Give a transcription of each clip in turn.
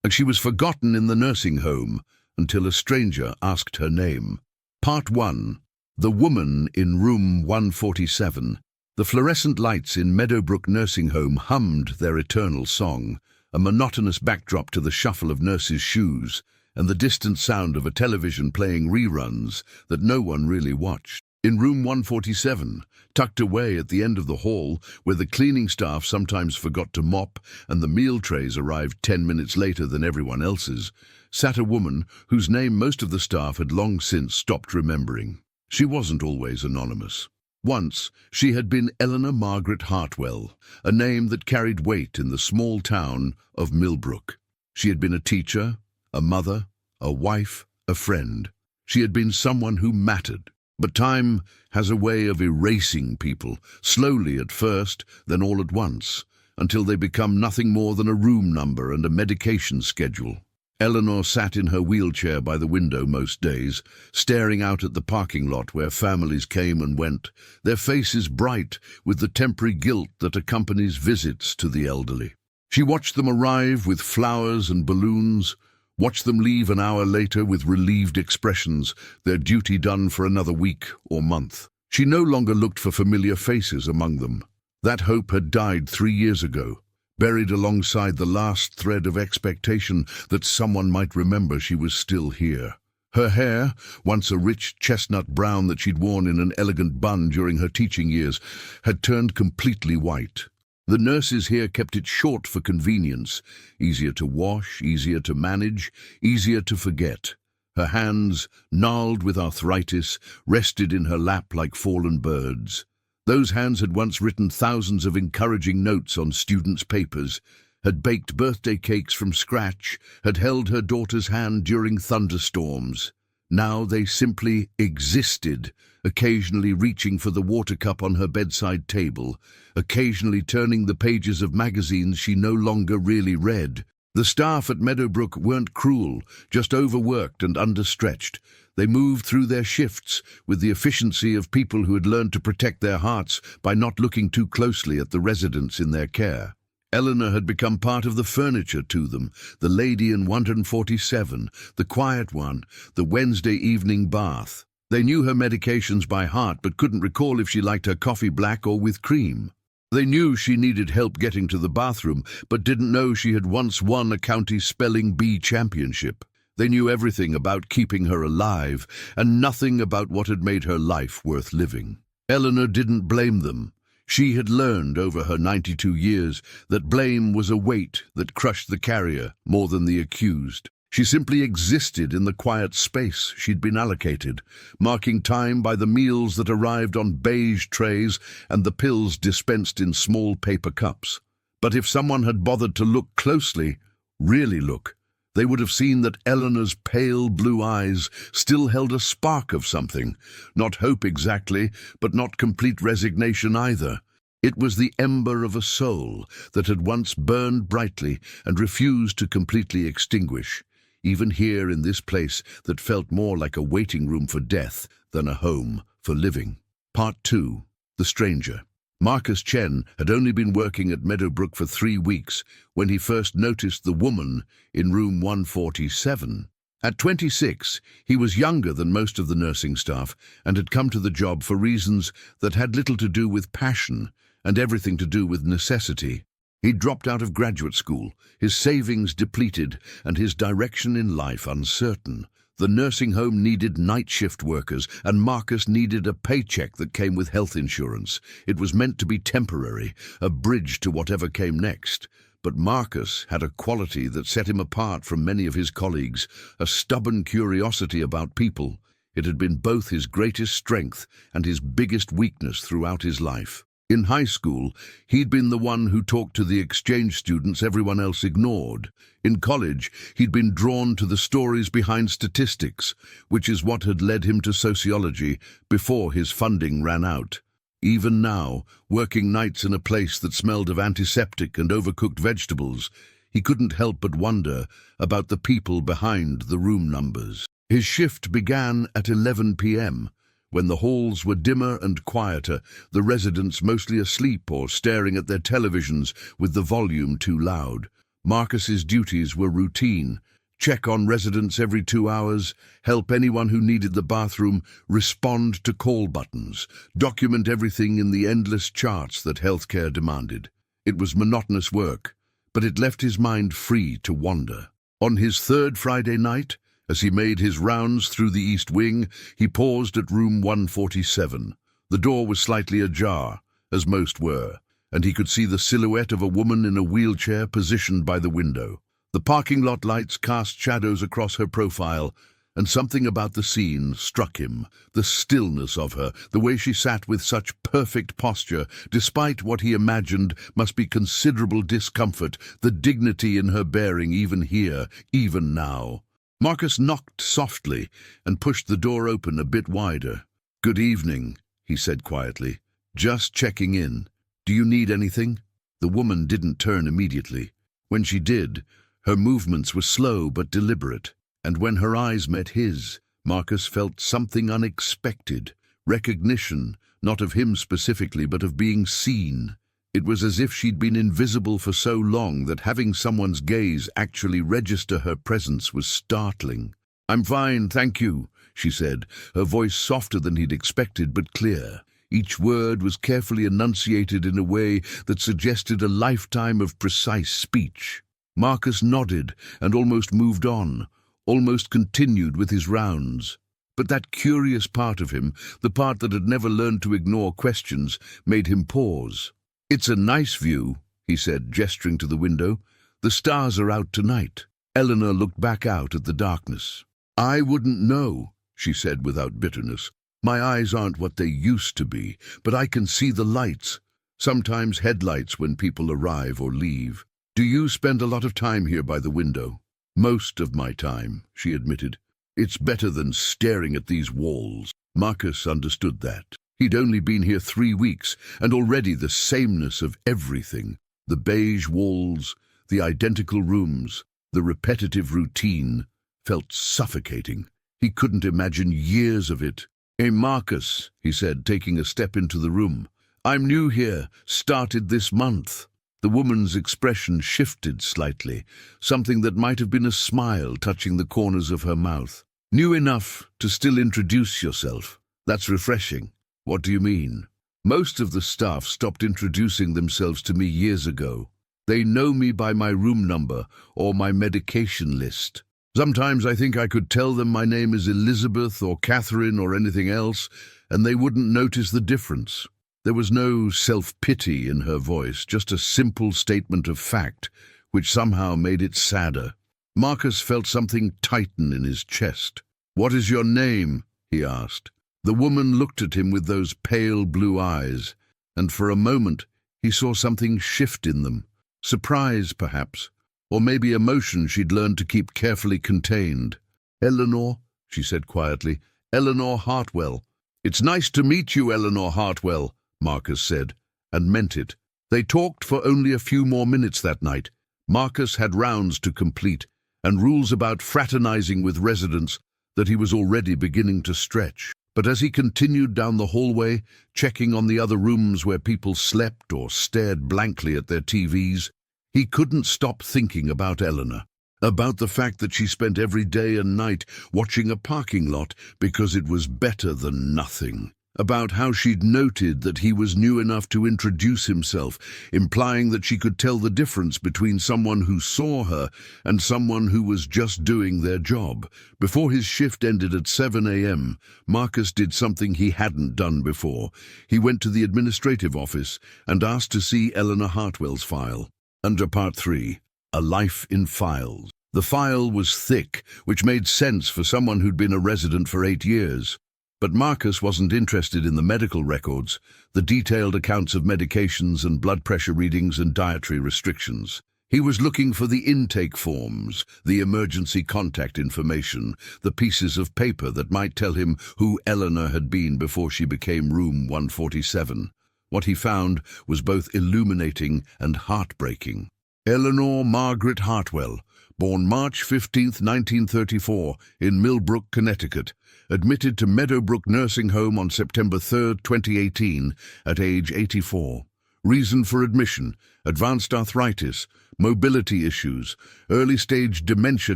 and she was forgotten in the nursing home until a stranger asked her name. Part 1. The Woman in Room 147. The fluorescent lights in Meadowbrook Nursing Home hummed their eternal song, a monotonous backdrop to the shuffle of nurses' shoes and the distant sound of a television playing reruns that no one really watched. In Room 147, tucked away at the end of the hall, where the cleaning staff sometimes forgot to mop and the meal trays arrived 10 minutes later than everyone else's, sat a woman whose name most of the staff had long since stopped remembering. She wasn't always anonymous. Once, she had been Eleanor Margaret Hartwell, a name that carried weight in the small town of Millbrook. She had been a teacher, a mother, a wife, a friend. She had been someone who mattered. But time has a way of erasing people, slowly at first, then all at once, until they become nothing more than a room number and a medication schedule. Eleanor sat in her wheelchair by the window most days, staring out at the parking lot where families came and went, their faces bright with the temporary guilt that accompanies visits to the elderly. She watched them arrive with flowers and balloons, watched them leave an hour later with relieved expressions, their duty done for another week or month. She no longer looked for familiar faces among them. That hope had died 3 years ago, buried alongside the last thread of expectation that someone might remember she was still here. Her hair, once a rich chestnut brown that she'd worn in an elegant bun during her teaching years, had turned completely white. The nurses here kept it short for convenience, easier to wash, easier to manage, easier to forget. Her hands, gnarled with arthritis, rested in her lap like fallen birds. Those hands had once written thousands of encouraging notes on students' papers, had baked birthday cakes from scratch, had held her daughter's hand during thunderstorms. Now they simply existed, occasionally reaching for the water cup on her bedside table, occasionally turning the pages of magazines she no longer really read. The staff at Meadowbrook weren't cruel, just overworked and understretched. They moved through their shifts with the efficiency of people who had learned to protect their hearts by not looking too closely at the residents in their care. Eleanor had become part of the furniture to them, the lady in 147, the quiet one, the Wednesday evening bath. They knew her medications by heart but couldn't recall if she liked her coffee black or with cream. They knew she needed help getting to the bathroom but didn't know she had once won a county spelling bee championship. They knew everything about keeping her alive and nothing about what had made her life worth living. Eleanor didn't blame them. She had learned over her 92 years that blame was a weight that crushed the carrier more than the accused. She simply existed in the quiet space she'd been allocated, marking time by the meals that arrived on beige trays and the pills dispensed in small paper cups. But if someone had bothered to look closely, really look, they would have seen that Eleanor's pale blue eyes still held a spark of something, not hope exactly, but not complete resignation either. It was the ember of a soul that had once burned brightly and refused to completely extinguish, even here in this place that felt more like a waiting room for death than a home for living. Part 2. The Stranger. Marcus Chen had only been working at Meadowbrook for 3 weeks when he first noticed the woman in room 147. At 26, he was younger than most of the nursing staff and had come to the job for reasons that had little to do with passion and everything to do with necessity. He'd dropped out of graduate school, his savings depleted and his direction in life uncertain. The nursing home needed night shift workers, and Marcus needed a paycheck that came with health insurance. It was meant to be temporary, a bridge to whatever came next. But Marcus had a quality that set him apart from many of his colleagues, a stubborn curiosity about people. It had been both his greatest strength and his biggest weakness throughout his life. In high school, he'd been the one who talked to the exchange students everyone else ignored. In college, he'd been drawn to the stories behind statistics, which is what had led him to sociology before his funding ran out. Even now, working nights in a place that smelled of antiseptic and overcooked vegetables, he couldn't help but wonder about the people behind the room numbers. His shift began at 11 p.m., when the halls were dimmer and quieter, the residents mostly asleep or staring at their televisions with the volume too loud. Marcus's duties were routine. Check on residents every 2 hours, help anyone who needed the bathroom, respond to call buttons, document everything in the endless charts that healthcare demanded. It was monotonous work, but it left his mind free to wander. On his third Friday night, as he made his rounds through the East Wing, he paused at room 147. The door was slightly ajar, as most were, and he could see the silhouette of a woman in a wheelchair positioned by the window. The parking lot lights cast shadows across her profile, and something about the scene struck him. The stillness of her, the way she sat with such perfect posture, despite what he imagined must be considerable discomfort, the dignity in her bearing even here, even now. Marcus knocked softly and pushed the door open a bit wider. "Good evening," he said quietly. "Just checking in. Do you need anything?" The woman didn't turn immediately. When she did, her movements were slow but deliberate, and when her eyes met his, Marcus felt something unexpected, recognition, not of him specifically, but of being seen. It was as if she'd been invisible for so long that having someone's gaze actually register her presence was startling. "I'm fine, thank you," she said, her voice softer than he'd expected but clear. Each word was carefully enunciated in a way that suggested a lifetime of precise speech. Marcus nodded and almost moved on, almost continued with his rounds. But that curious part of him, the part that had never learned to ignore questions, made him pause. "It's a nice view," he said, gesturing to the window. "The stars are out tonight." Eleanor looked back out at the darkness. "I wouldn't know," she said without bitterness. "My eyes aren't what they used to be, but I can see the lights, sometimes headlights when people arrive or leave. Do you spend a lot of time here by the window?" "Most of my time," she admitted. "It's better than staring at these walls." Marcus understood that. He'd only been here 3 weeks, and already the sameness of everything, the beige walls, the identical rooms, the repetitive routine, felt suffocating. He couldn't imagine years of it. "Hey, Marcus," he said, taking a step into the room. "I'm new here, started this month." The woman's expression shifted slightly, something that might have been a smile touching the corners of her mouth. "New enough to still introduce yourself. That's refreshing." "What do you mean?" "Most of the staff stopped introducing themselves to me years ago. They know me by my room number or my medication list. Sometimes I think I could tell them my name is Elizabeth or Catherine or anything else, and they wouldn't notice the difference." There was no self-pity in her voice, just a simple statement of fact, which somehow made it sadder. Marcus felt something tighten in his chest. "What is your name?" he asked. The woman looked at him with those pale blue eyes, and for a moment he saw something shift in them. Surprise, perhaps, or maybe emotion she'd learned to keep carefully contained. "Eleanor," she said quietly. "Eleanor Hartwell." "It's nice to meet you, Eleanor Hartwell," Marcus said, and meant it. They talked for only a few more minutes that night. Marcus had rounds to complete, and rules about fraternizing with residents that he was already beginning to stretch. But as he continued down the hallway, checking on the other rooms where people slept or stared blankly at their TVs, he couldn't stop thinking about Eleanor, about the fact that she spent every day and night watching a parking lot because it was better than nothing, about how she'd noted that he was new enough to introduce himself, implying that she could tell the difference between someone who saw her and someone who was just doing their job. Before his shift ended at 7 a.m., Marcus did something he hadn't done before. He went to the administrative office and asked to see Eleanor Hartwell's file. Under Part 3, A Life in Files. The file was thick, which made sense for someone who'd been a resident for 8 years. But Marcus wasn't interested in the medical records, the detailed accounts of medications and blood pressure readings and dietary restrictions. He was looking for the intake forms, the emergency contact information, the pieces of paper that might tell him who Eleanor had been before she became room 147. What he found was both illuminating and heartbreaking. Eleanor Margaret Hartwell, born March 15, 1934, in Millbrook, Connecticut, admitted to Meadowbrook Nursing Home on September 3, 2018, at age 84. Reason for admission: advanced arthritis, mobility issues, early-stage dementia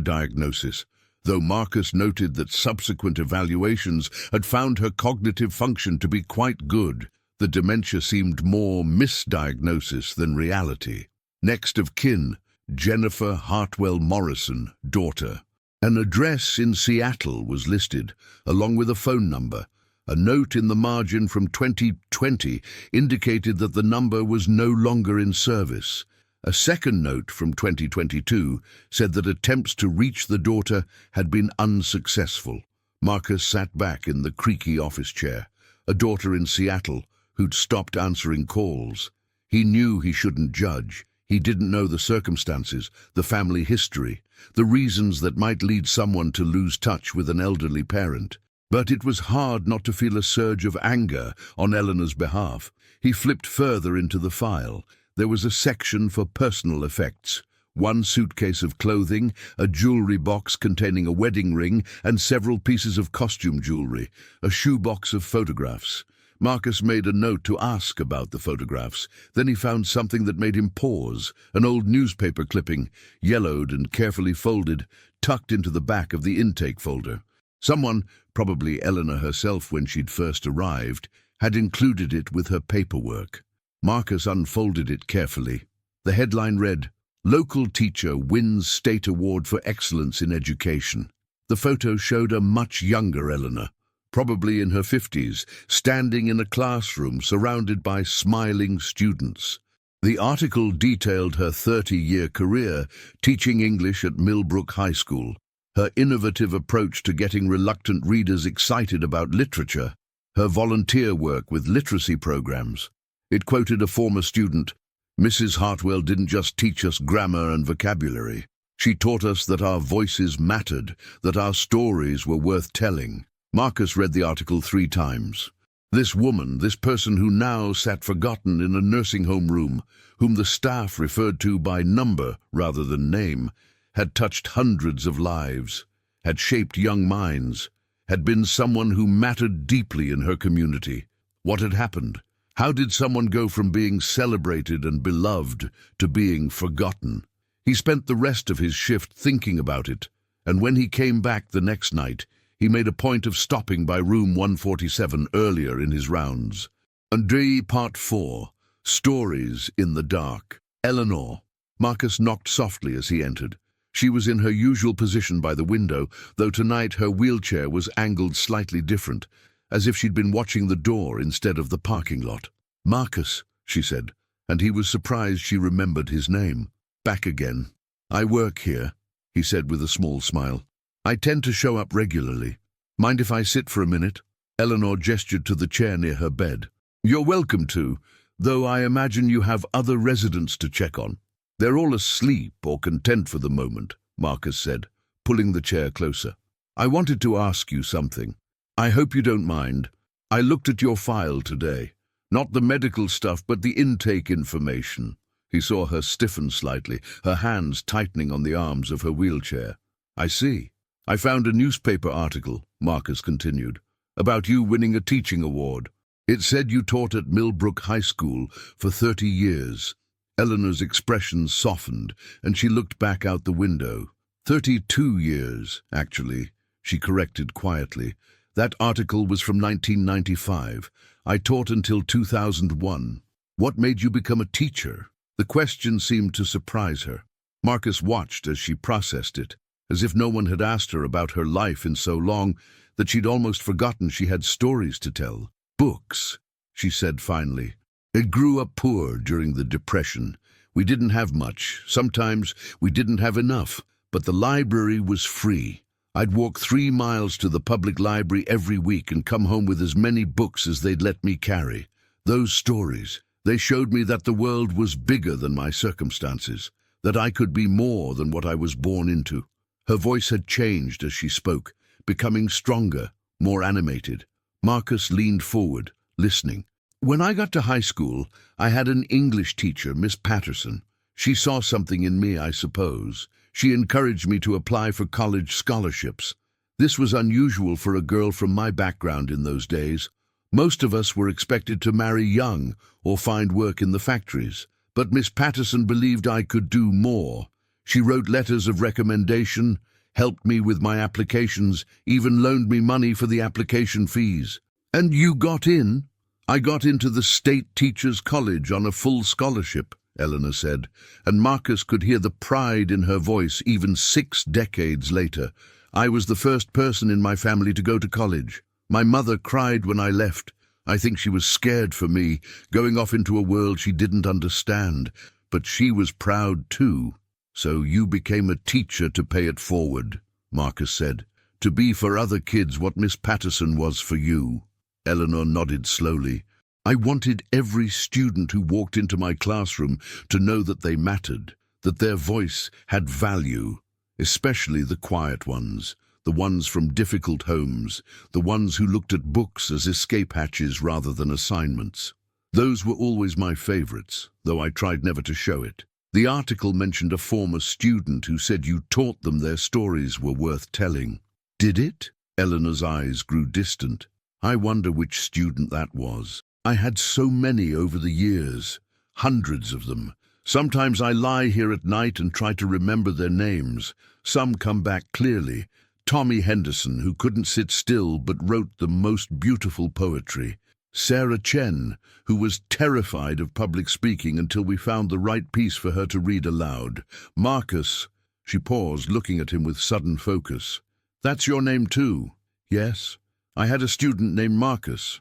diagnosis. Though Marcus noted that subsequent evaluations had found her cognitive function to be quite good, the dementia seemed more misdiagnosis than reality. Next of kin: Jennifer Hartwell Morrison, daughter. An address in Seattle was listed, along with a phone number. A note in the margin from 2020 indicated that the number was no longer in service. A second note from 2022 said that attempts to reach the daughter had been unsuccessful. Marcus sat back in the creaky office chair. A daughter in Seattle who'd stopped answering calls. He knew he shouldn't judge. He didn't know the circumstances, the family history, the reasons that might lead someone to lose touch with an elderly parent. But it was hard not to feel a surge of anger on Eleanor's behalf. He flipped further into the file. There was a section for personal effects. One suitcase of clothing, a jewelry box containing a wedding ring, and several pieces of costume jewelry, a shoebox of photographs. Marcus made a note to ask about the photographs. Then he found something that made him pause, an old newspaper clipping, yellowed and carefully folded, tucked into the back of the intake folder. Someone, probably Eleanor herself when she'd first arrived, had included it with her paperwork. Marcus unfolded it carefully. The headline read, "Local Teacher Wins State Award for Excellence in Education." The photo showed a much younger Eleanor, probably in her 50s, standing in a classroom surrounded by smiling students. The article detailed her 30-year career teaching English at Millbrook High School, her innovative approach to getting reluctant readers excited about literature, her volunteer work with literacy programs. It quoted a former student, "Mrs. Hartwell didn't just teach us grammar and vocabulary. She taught us that our voices mattered, that our stories were worth telling." Marcus read the article 3 times. This woman, this person who now sat forgotten in a nursing home room, whom the staff referred to by number rather than name, had touched hundreds of lives, had shaped young minds, had been someone who mattered deeply in her community. What had happened? How did someone go from being celebrated and beloved to being forgotten? He spent the rest of his shift thinking about it, and when he came back the next night, he made a point of stopping by room 147 earlier in his rounds. Andre Part 4, Stories in the Dark. Eleanor. Marcus knocked softly as he entered. She was in her usual position by the window, though tonight her wheelchair was angled slightly different, as if she'd been watching the door instead of the parking lot. "Marcus," she said, and he was surprised she remembered his name. "Back again." "I work here," he said with a small smile. "I tend to show up regularly. Mind if I sit for a minute?" Eleanor gestured to the chair near her bed. "You're welcome to, though I imagine you have other residents to check on." "They're all asleep or content for the moment," Marcus said, pulling the chair closer. "I wanted to ask you something. I hope you don't mind. I looked at your file today. Not the medical stuff, but the intake information." He saw her stiffen slightly, her hands tightening on the arms of her wheelchair. "I see. I found a newspaper article," Marcus continued, "about you winning a teaching award. It said you taught at Millbrook High School for 30 years. Eleanor's expression softened, and she looked back out the window. 32 years, actually, she corrected quietly. "That article was from 1995. I taught until 2001. What made you become a teacher?" The question seemed to surprise her. Marcus watched as she processed it, as if no one had asked her about her life in so long that she'd almost forgotten she had stories to tell. "Books," she said finally. "It grew up poor during the Depression. We didn't have much. Sometimes we didn't have enough, but the library was free. I'd walk 3 miles to the public library every week and come home with as many books as they'd let me carry. Those stories, they showed me that the world was bigger than my circumstances, that I could be more than what I was born into." Her voice had changed as she spoke, becoming stronger, more animated. Marcus leaned forward, listening. "When I got to high school, I had an English teacher, Miss Patterson. She saw something in me, I suppose. She encouraged me to apply for college scholarships. This was unusual for a girl from my background in those days. Most of us were expected to marry young or find work in the factories, but Miss Patterson believed I could do more. She wrote letters of recommendation, helped me with my applications, even loaned me money for the application fees. And you got in? I got into the State Teachers' College on a full scholarship, Eleanor said, and Marcus could hear the pride in her voice even 6 decades later. I was the first person in my family to go to college. My mother cried when I left. I think she was scared for me, going off into a world she didn't understand. But she was proud too. So you became a teacher to pay it forward, Marcus said. To be for other kids what Miss Patterson was for you. Eleanor nodded slowly. I wanted every student who walked into my classroom to know that they mattered, that their voice had value, especially the quiet ones, the ones from difficult homes, the ones who looked at books as escape hatches rather than assignments. Those were always my favorites, though I tried never to show it. The article mentioned a former student who said you taught them their stories were worth telling. Did it? Eleanor's eyes grew distant. I wonder which student that was. I had so many over the years, hundreds of them. Sometimes I lie here at night and try to remember their names. Some come back clearly. Tommy Henderson, who couldn't sit still but wrote the most beautiful poetry. Sarah Chen, who was terrified of public speaking until we found the right piece for her to read aloud. Marcus. She paused, looking at him with sudden focus. That's your name too? Yes. I had a student named Marcus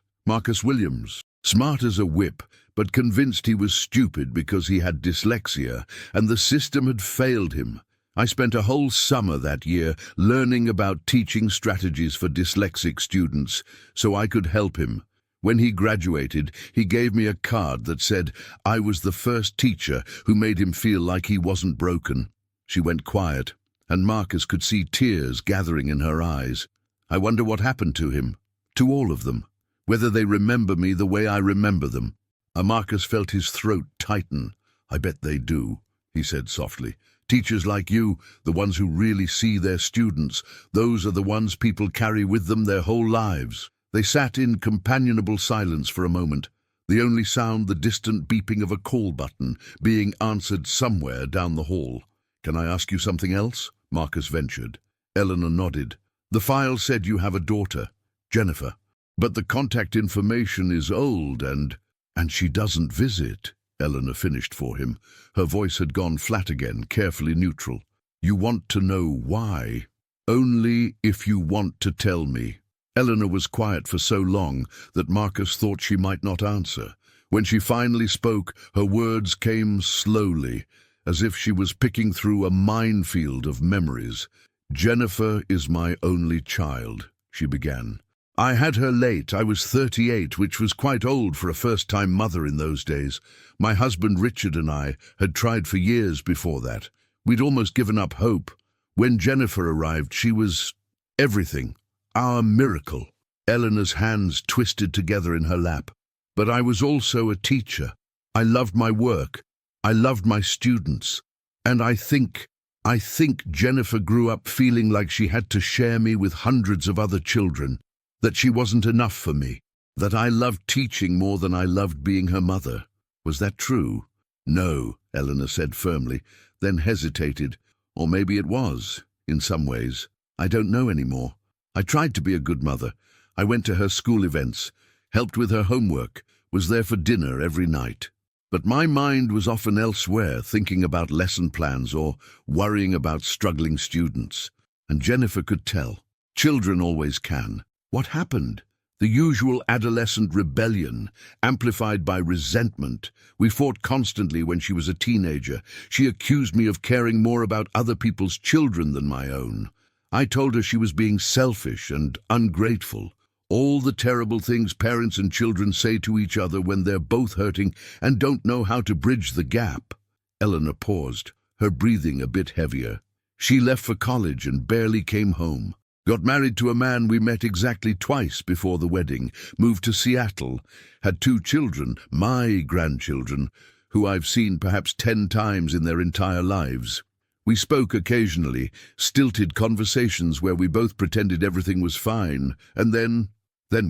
Williams. Smart as a whip, but convinced he was stupid because he had dyslexia, and the system had failed him. I spent a whole summer that year learning about teaching strategies for dyslexic students so I could help him. When he graduated, he gave me a card that said I was the first teacher who made him feel like he wasn't broken. She went quiet, and Marcus could see tears gathering in her eyes. I wonder what happened to him, to all of them, whether they remember me the way I remember them. Marcus felt his throat tighten. I bet they do, he said softly. Teachers like you, the ones who really see their students, those are the ones people carry with them their whole lives. They sat in companionable silence for a moment, the only sound the distant beeping of a call button being answered somewhere down the hall. Can I ask you something else? Marcus ventured. Eleanor nodded. The file said you have a daughter, Jennifer, but the contact information is old and she doesn't visit, Eleanor finished for him. Her voice had gone flat again, carefully neutral. You want to know why? Only if you want to tell me. Eleanor was quiet for so long that Marcus thought she might not answer. When she finally spoke, her words came slowly, as if she was picking through a minefield of memories. Jennifer is my only child, she began. I had her late. I was 38, which was quite old for a first-time mother in those days. My husband Richard and I had tried for years before that. We'd almost given up hope. When Jennifer arrived, she was everything. Our miracle. Eleanor's hands twisted together in her lap. But I was also a teacher. I loved my work. I loved my students. And I think Jennifer grew up feeling like she had to share me with hundreds of other children, that she wasn't enough for me, that I loved teaching more than I loved being her mother. Was that true? No, Eleanor said firmly, then hesitated. Or maybe it was, in some ways. I don't know anymore. I tried to be a good mother. I went to her school events, helped with her homework, was there for dinner every night. But my mind was often elsewhere, thinking about lesson plans or worrying about struggling students. And Jennifer could tell. Children always can. What happened? The usual adolescent rebellion, amplified by resentment. We fought constantly when she was a teenager. She accused me of caring more about other people's children than my own. I told her she was being selfish and ungrateful. All the terrible things parents and children say to each other when they're both hurting and don't know how to bridge the gap. Eleanor paused, her breathing a bit heavier. She left for college and barely came home. Got married to a man we met exactly twice before the wedding, moved to Seattle, had 2 children, my grandchildren, who I've seen perhaps 10 times in their entire lives. We spoke occasionally, stilted conversations where we both pretended everything was fine, and then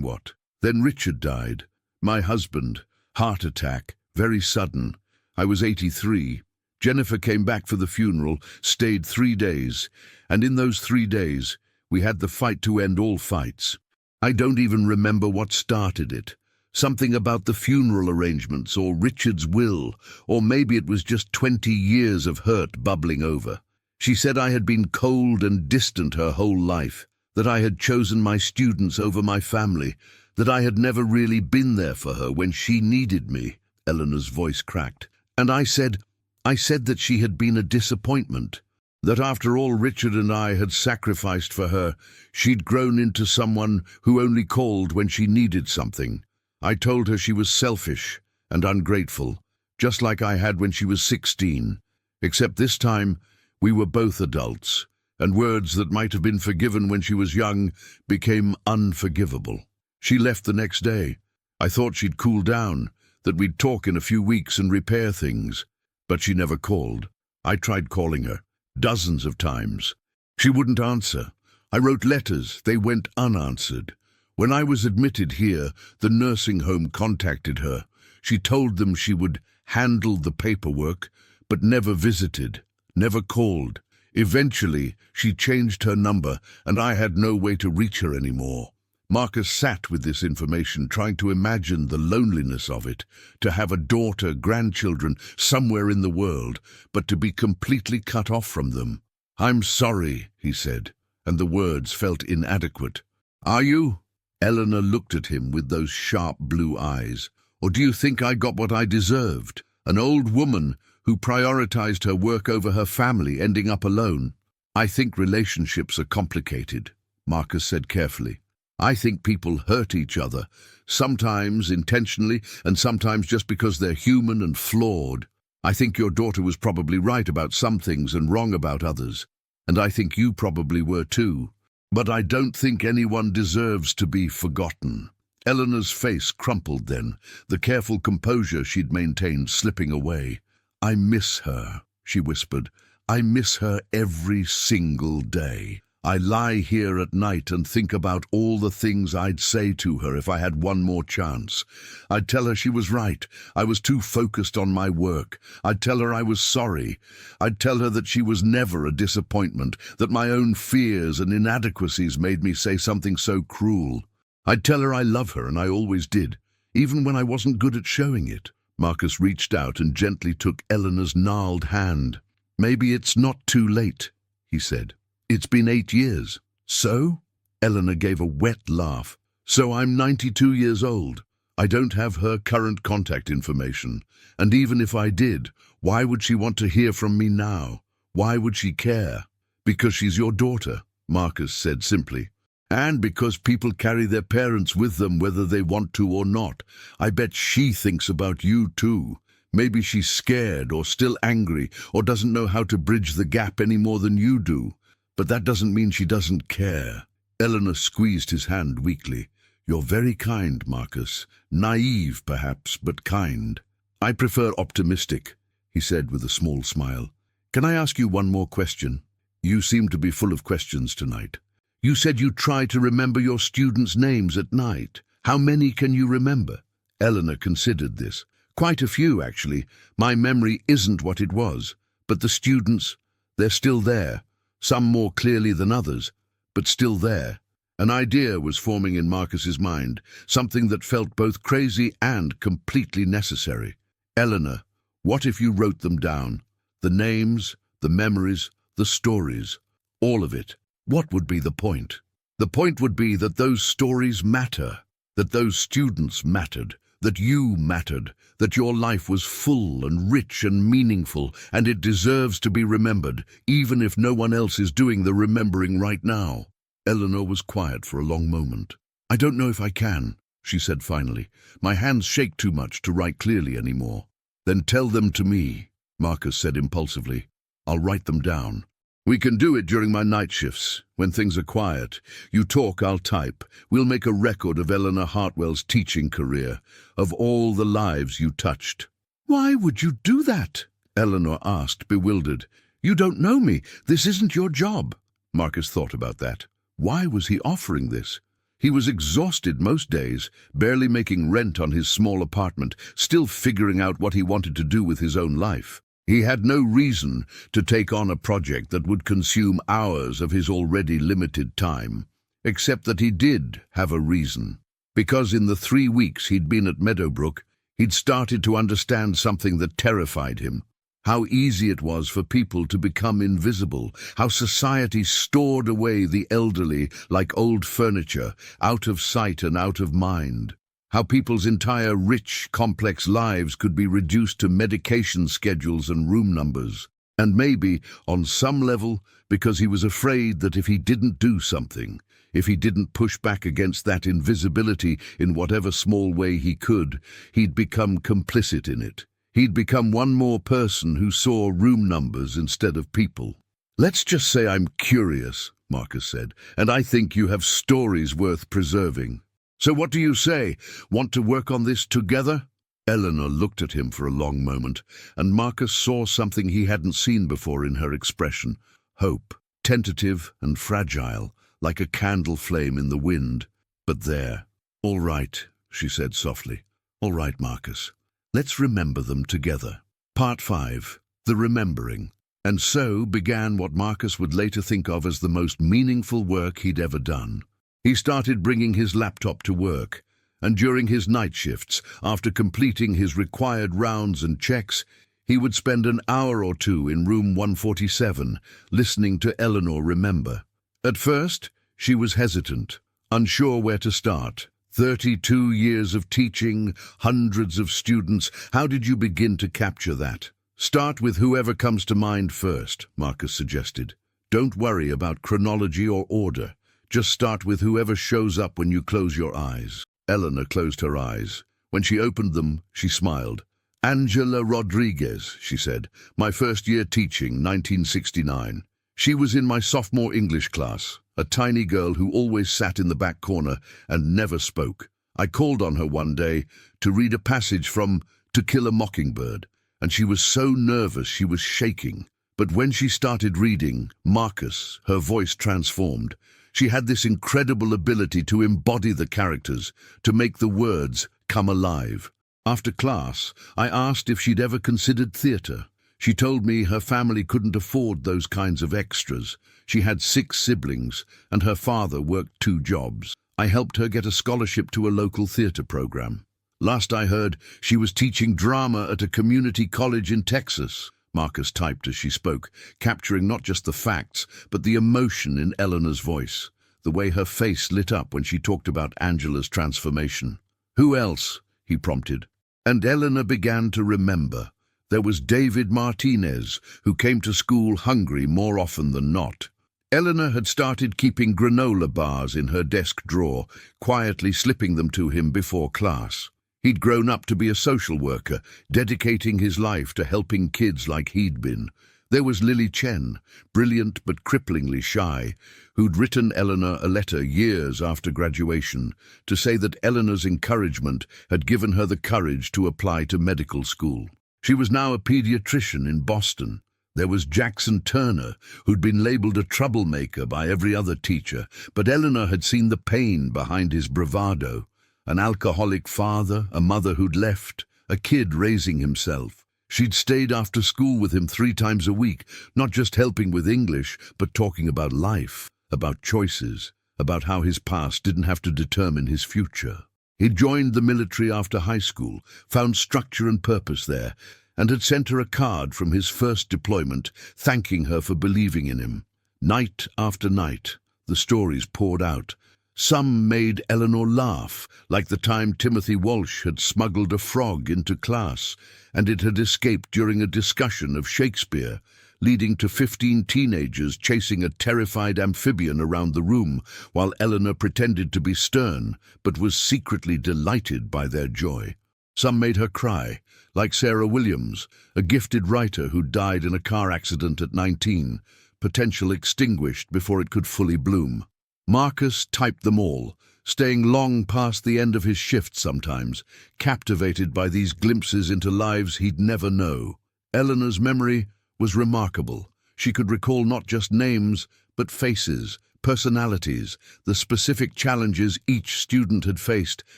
what? Then Richard died. My husband. Heart attack. Very sudden. I was 83. Jennifer came back for the funeral, stayed 3 days, and in those 3 days, we had the fight to end all fights. I don't even remember what started it. Something about the funeral arrangements, or Richard's will, or maybe it was just 20 years of hurt bubbling over. She said I had been cold and distant her whole life, that I had chosen my students over my family, that I had never really been there for her when she needed me. Eleanor's voice cracked. And I said that she had been a disappointment, that after all Richard and I had sacrificed for her, she'd grown into someone who only called when she needed something. I told her she was selfish and ungrateful, just like I had when she was 16, except this time we were both adults, and words that might have been forgiven when she was young became unforgivable. She left the next day. I thought she'd cool down, that we'd talk in a few weeks and repair things. But she never called. I tried calling her, dozens of times. She wouldn't answer. I wrote letters, they went unanswered. When I was admitted here, the nursing home contacted her. She told them she would handle the paperwork, but never visited, never called. Eventually, she changed her number, and I had no way to reach her anymore. Marcus sat with this information, trying to imagine the loneliness of it, to have a daughter, grandchildren, somewhere in the world, but to be completely cut off from them. "I'm sorry," he said, and the words felt inadequate. "Are you?" Eleanor looked at him with those sharp blue eyes. "Or do you think I got what I deserved? An old woman who prioritized her work over her family, ending up alone." "I think relationships are complicated," Marcus said carefully. "I think people hurt each other, sometimes intentionally and sometimes just because they're human and flawed. I think your daughter was probably right about some things and wrong about others, and I think you probably were too. But I don't think anyone deserves to be forgotten." Eleanor's face crumpled then, the careful composure she'd maintained slipping away. "I miss her," she whispered. "I miss her every single day. I lie here at night and think about all the things I'd say to her if I had one more chance. I'd tell her she was right. I was too focused on my work. I'd tell her I was sorry. I'd tell her that she was never a disappointment, that my own fears and inadequacies made me say something so cruel. I'd tell her I love her, and I always did, even when I wasn't good at showing it." Marcus reached out and gently took Eleanor's gnarled hand. "Maybe it's not too late," he said. "It's been 8 years. So?" Eleanor gave a wet laugh. "So I'm 92 years old. I don't have her current contact information. And even if I did, why would she want to hear from me now? Why would she care?" "Because she's your daughter," Marcus said simply. "And because people carry their parents with them whether they want to or not. I bet she thinks about you too. Maybe she's scared or still angry or doesn't know how to bridge the gap any more than you do. But that doesn't mean she doesn't care." Eleanor squeezed his hand weakly. "You're very kind, Marcus. Naive, perhaps, but kind." "I prefer optimistic," he said with a small smile. "Can I ask you one more question? You seem to be full of questions tonight. You said you try to remember your students' names at night. How many can you remember?" Eleanor considered this. "Quite a few, actually. My memory isn't what it was. But the students, they're still there. Some more clearly than others, but still there." An idea was forming in Marcus's mind, something that felt both crazy and completely necessary. "Eleanor, what if you wrote them down? The names, the memories, the stories, all of it. What would be the point?" "The point would be that those stories matter, that those students mattered, that you mattered, that your life was full and rich and meaningful, and it deserves to be remembered, even if no one else is doing the remembering right now." Eleanor was quiet for a long moment. "I don't know if I can," she said finally. "My hands shake too much to write clearly anymore." "Then tell them to me," Marcus said impulsively. "I'll write them down. We can do it during my night shifts, when things are quiet. You talk, I'll type. We'll make a record of Eleanor Hartwell's teaching career, of all the lives you touched." "Why would you do that?" Eleanor asked, bewildered. "You don't know me. This isn't your job." Marcus thought about that. Why was he offering this? He was exhausted most days, barely making rent on his small apartment, still figuring out what he wanted to do with his own life. He had no reason to take on a project that would consume hours of his already limited time, except that he did have a reason. Because in the 3 weeks he'd been at Meadowbrook, he'd started to understand something that terrified him. How easy it was for people to become invisible, how society stored away the elderly like old furniture, out of sight and out of mind. How people's entire rich, complex lives could be reduced to medication schedules and room numbers. And maybe, on some level, because he was afraid that if he didn't do something, if he didn't push back against that invisibility in whatever small way he could, he'd become complicit in it. He'd become one more person who saw room numbers instead of people. "Let's just say I'm curious," Marcus said, "and I think you have stories worth preserving. So what do you say? Want to work on this together?" Eleanor looked at him for a long moment, and Marcus saw something he hadn't seen before in her expression. Hope, tentative and fragile, like a candle flame in the wind. But there. "All right," she said softly. "All right, Marcus. Let's remember them together." Part 5. The Remembering. And so began what Marcus would later think of as the most meaningful work he'd ever done. He started bringing his laptop to work, and during his night shifts, after completing his required rounds and checks, he would spend an hour or two in room 147, listening to Eleanor remember. At first, she was hesitant, unsure where to start. 32 years of teaching, hundreds of students. How did you begin to capture that? "Start with whoever comes to mind first," Marcus suggested. "Don't worry about chronology or order. Just start with whoever shows up when you close your eyes." Eleanor closed her eyes. When she opened them, she smiled. "Angela Rodriguez," she said. "My first year teaching, 1969. She was in my sophomore English class. A tiny girl who always sat in the back corner and never spoke. I called on her one day to read a passage from To Kill a Mockingbird, and she was so nervous she was shaking. But when she started reading, Marcus, her voice transformed. She had this incredible ability to embody the characters, to make the words come alive. After class, I asked if she'd ever considered theatre. She told me her family couldn't afford those kinds of extras. She had 6 siblings, and her father worked 2 jobs. I helped her get a scholarship to a local theatre program. Last I heard, she was teaching drama at a community college in Texas." Marcus typed as she spoke, capturing not just the facts, but the emotion in Eleanor's voice, the way her face lit up when she talked about Angela's transformation. "Who else?" he prompted. And Eleanor began to remember. There was David Martinez, who came to school hungry more often than not. Eleanor had started keeping granola bars in her desk drawer, quietly slipping them to him before class. He'd grown up to be a social worker, dedicating his life to helping kids like he'd been. There was Lily Chen, brilliant but cripplingly shy, who'd written Eleanor a letter years after graduation to say that Eleanor's encouragement had given her the courage to apply to medical school. She was now a pediatrician in Boston. There was Jackson Turner, who'd been labeled a troublemaker by every other teacher, but Eleanor had seen the pain behind his bravado. An alcoholic father, a mother who'd left, a kid raising himself. She'd stayed after school with him 3 times a week, not just helping with English, but talking about life, about choices, about how his past didn't have to determine his future. He'd joined the military after high school, found structure and purpose there, and had sent her a card from his first deployment, thanking her for believing in him. Night after night, the stories poured out. Some made Eleanor laugh, like the time Timothy Walsh had smuggled a frog into class, and it had escaped during a discussion of Shakespeare, leading to 15 teenagers chasing a terrified amphibian around the room, while Eleanor pretended to be stern, but was secretly delighted by their joy. Some made her cry, like Sarah Williams, a gifted writer who died in a car accident at 19, potential extinguished before it could fully bloom. Marcus typed them all, staying long past the end of his shift sometimes, captivated by these glimpses into lives he'd never know. Eleanor's memory was remarkable. She could recall not just names, but faces, personalities, the specific challenges each student had faced,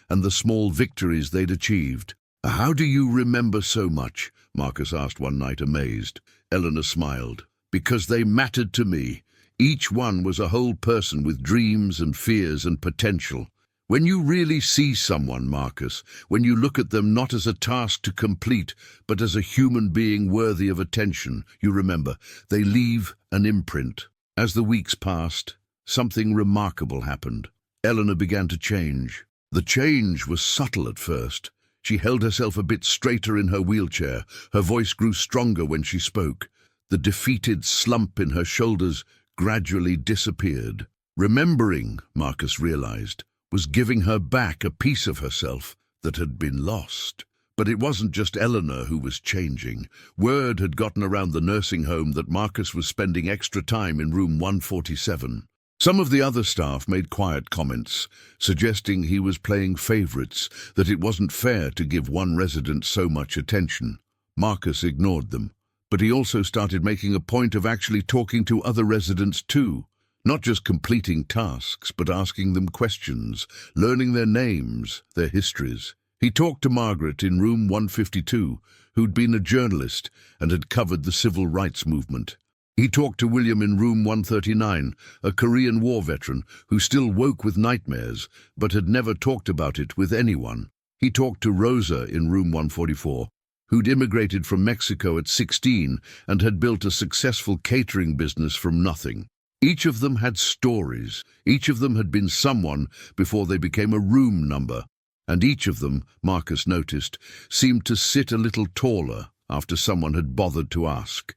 and the small victories they'd achieved. "How do you remember so much?" Marcus asked one night, amazed. Eleanor smiled. "Because they mattered to me. Each one was a whole person with dreams and fears and potential. When you really see someone, Marcus, when you look at them not as a task to complete, but as a human being worthy of attention, you remember, they leave an imprint." As the weeks passed, something remarkable happened. Eleanor began to change. The change was subtle at first. She held herself a bit straighter in her wheelchair. Her voice grew stronger when she spoke. The defeated slump in her shoulders gradually disappeared. Remembering, Marcus realized, was giving her back a piece of herself that had been lost. But it wasn't just Eleanor who was changing. Word had gotten around the nursing home that Marcus was spending extra time in room 147. Some of the other staff made quiet comments, suggesting he was playing favorites, that it wasn't fair to give one resident so much attention. Marcus ignored them, but he also started making a point of actually talking to other residents too. Not just completing tasks, but asking them questions, learning their names, their histories. He talked to Margaret in room 152, who'd been a journalist and had covered the civil rights movement. He talked to William in room 139, a Korean War veteran who still woke with nightmares, but had never talked about it with anyone. He talked to Rosa in room 144, who'd immigrated from Mexico at 16 and had built a successful catering business from nothing. Each of them had stories. Each of them had been someone before they became a room number. And each of them, Marcus noticed, seemed to sit a little taller after someone had bothered to ask.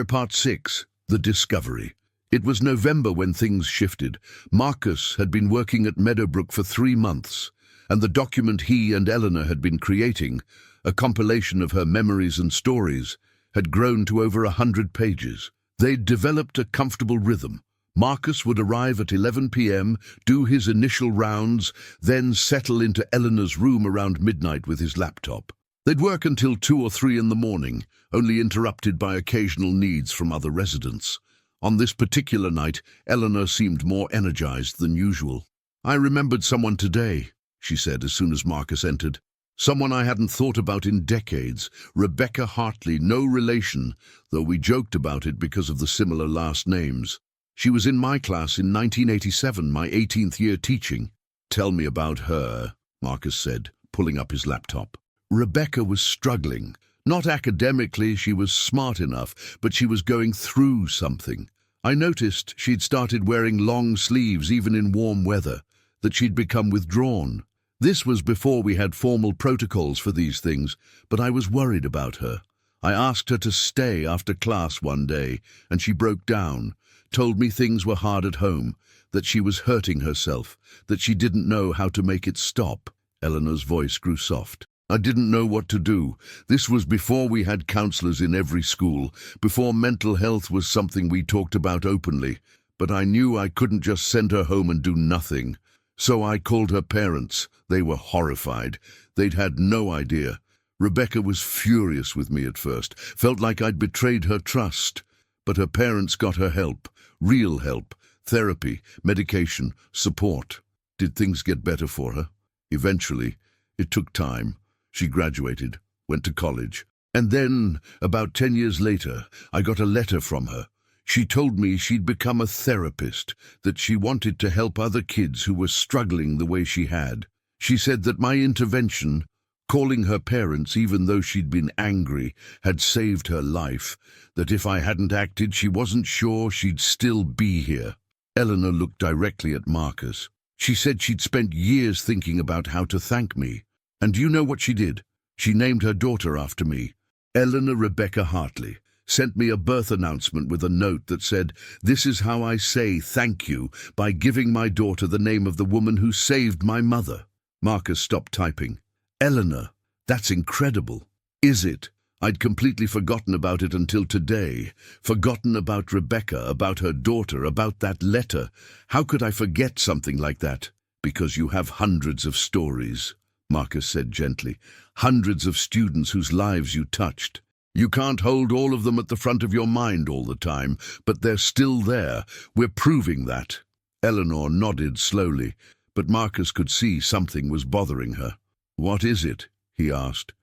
Part 6, The Discovery. It was November when things shifted. Marcus had been working at Meadowbrook for 3 months, and the document he and Eleanor had been creating, a compilation of her memories and stories, had grown to over 100 pages. They'd developed a comfortable rhythm. Marcus would arrive at 11 p.m., do his initial rounds, then settle into Eleanor's room around midnight with his laptop. They'd work until 2 or 3 in the morning, only interrupted by occasional needs from other residents. On this particular night, Eleanor seemed more energized than usual. "I remembered someone today," she said as soon as Marcus entered. "Someone I hadn't thought about in decades. Rebecca Hartley, no relation, though we joked about it because of the similar last names. She was in my class in 1987, my 18th year teaching." "Tell me about her," Marcus said, pulling up his laptop. Rebecca was struggling. Not academically, she was smart enough, but she was going through something. I noticed she'd started wearing long sleeves even in warm weather, that she'd become withdrawn. This was before we had formal protocols for these things, but I was worried about her. I asked her to stay after class one day, and she broke down, told me things were hard at home, that she was hurting herself, that she didn't know how to make it stop. Eleanor's voice grew soft. "I didn't know what to do. This was before we had counselors in every school, before mental health was something we talked about openly. But I knew I couldn't just send her home and do nothing. So I called her parents. They were horrified. They'd had no idea. Rebecca was furious with me at first, felt like I'd betrayed her trust. But her parents got her help, real help, therapy, medication, support. Did things get better for her? Eventually. It took time. She graduated, went to college. And then, about 10 years later, I got a letter from her. She told me she'd become a therapist, that she wanted to help other kids who were struggling the way she had. She said that my intervention, calling her parents even though she'd been angry, had saved her life, that if I hadn't acted she wasn't sure she'd still be here. Eleanor looked directly at Marcus. She said she'd spent years thinking about how to thank me. And do you know what she did? She named her daughter after me. Eleanor Rebecca Hartley sent me a birth announcement with a note that said, "This is how I say thank you, by giving my daughter the name of the woman who saved my mother." Marcus stopped typing. "Eleanor, that's incredible." "Is it? I'd completely forgotten about it until today. Forgotten about Rebecca, about her daughter, about that letter. How could I forget something like that?" "Because you have hundreds of stories," Marcus said gently. "Hundreds of students whose lives you touched. You can't hold all of them at the front of your mind all the time, but they're still there. We're proving that. Eleanor nodded slowly, but Marcus could see something was bothering her. What is it? He asked.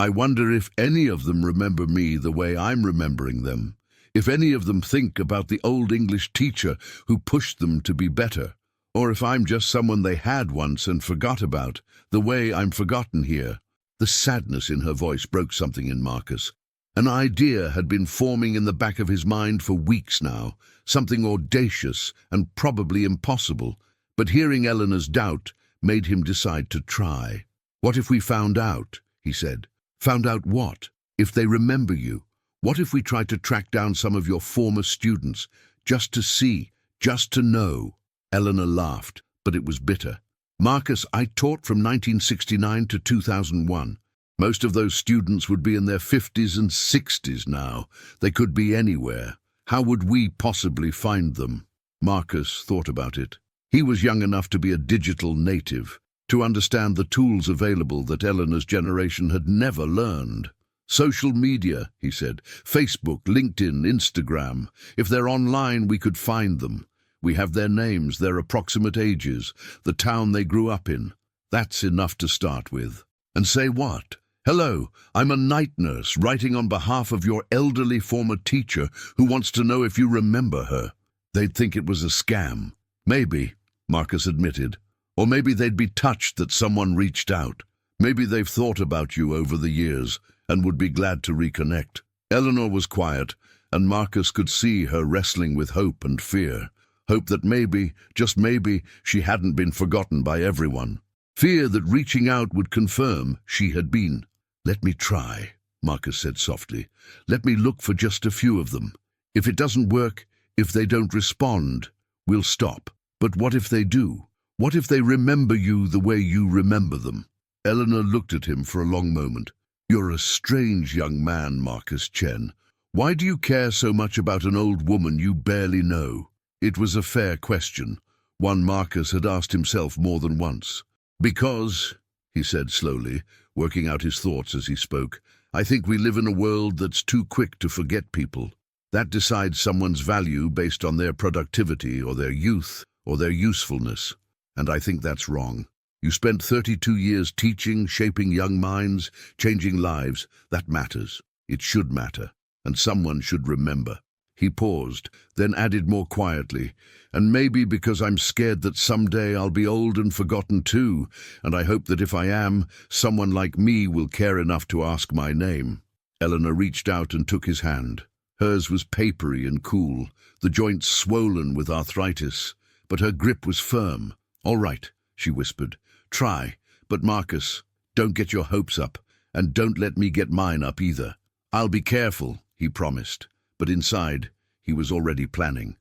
I wonder if any of them remember me the way I'm remembering them. If any of them think about the old English teacher who pushed them to be better. Or if I'm just someone they had once and forgot about, the way I'm forgotten here. The sadness in her voice broke something in Marcus. An idea had been forming in the back of his mind for weeks now, something audacious and probably impossible, but hearing Eleanor's doubt made him decide to try. What if we found out, he said. Found out what? If they remember you. What if we tried to track down some of your former students, just to see, just to know? Eleanor laughed, but it was bitter. Marcus, I taught from 1969 to 2001. Most of those students would be in their 50s and 60s now. They could be anywhere. How would we possibly find them? Marcus thought about it. He was young enough to be a digital native, to understand the tools available that Eleanor's generation had never learned. Social media, he said. Facebook, LinkedIn, Instagram. If they're online, we could find them. We have their names, their approximate ages, the town they grew up in. That's enough to start with. And say what? Hello, I'm a night nurse writing on behalf of your elderly former teacher who wants to know if you remember her. They'd think it was a scam. Maybe, Marcus admitted. Or maybe they'd be touched that someone reached out. Maybe they've thought about you over the years and would be glad to reconnect. Eleanor was quiet, and Marcus could see her wrestling with hope and fear. Hope that maybe, just maybe, she hadn't been forgotten by everyone. Fear that reaching out would confirm she had been. Let me try, Marcus said softly. Let me look for just a few of them. If it doesn't work, if they don't respond, we'll stop. But what if they do? What if they remember you the way you remember them? Eleanor looked at him for a long moment. You're a strange young man, Marcus Chen. Why do you care so much about an old woman you barely know? It was a fair question, one Marcus had asked himself more than once. Because, he said slowly, working out his thoughts as he spoke, I think we live in a world that's too quick to forget people. That decides someone's value based on their productivity or their youth or their usefulness. And I think that's wrong. You spent 32 years teaching, shaping young minds, changing lives. That matters. It should matter. And someone should remember. He paused, then added more quietly, and maybe because I'm scared that someday I'll be old and forgotten too, and I hope that if I am, someone like me will care enough to ask my name. Eleanor reached out and took his hand. Hers was papery and cool, the joints swollen with arthritis, but her grip was firm. All right, she whispered. Try, but Marcus, don't get your hopes up, and don't let me get mine up either. I'll be careful, he promised. But inside, he was already planning.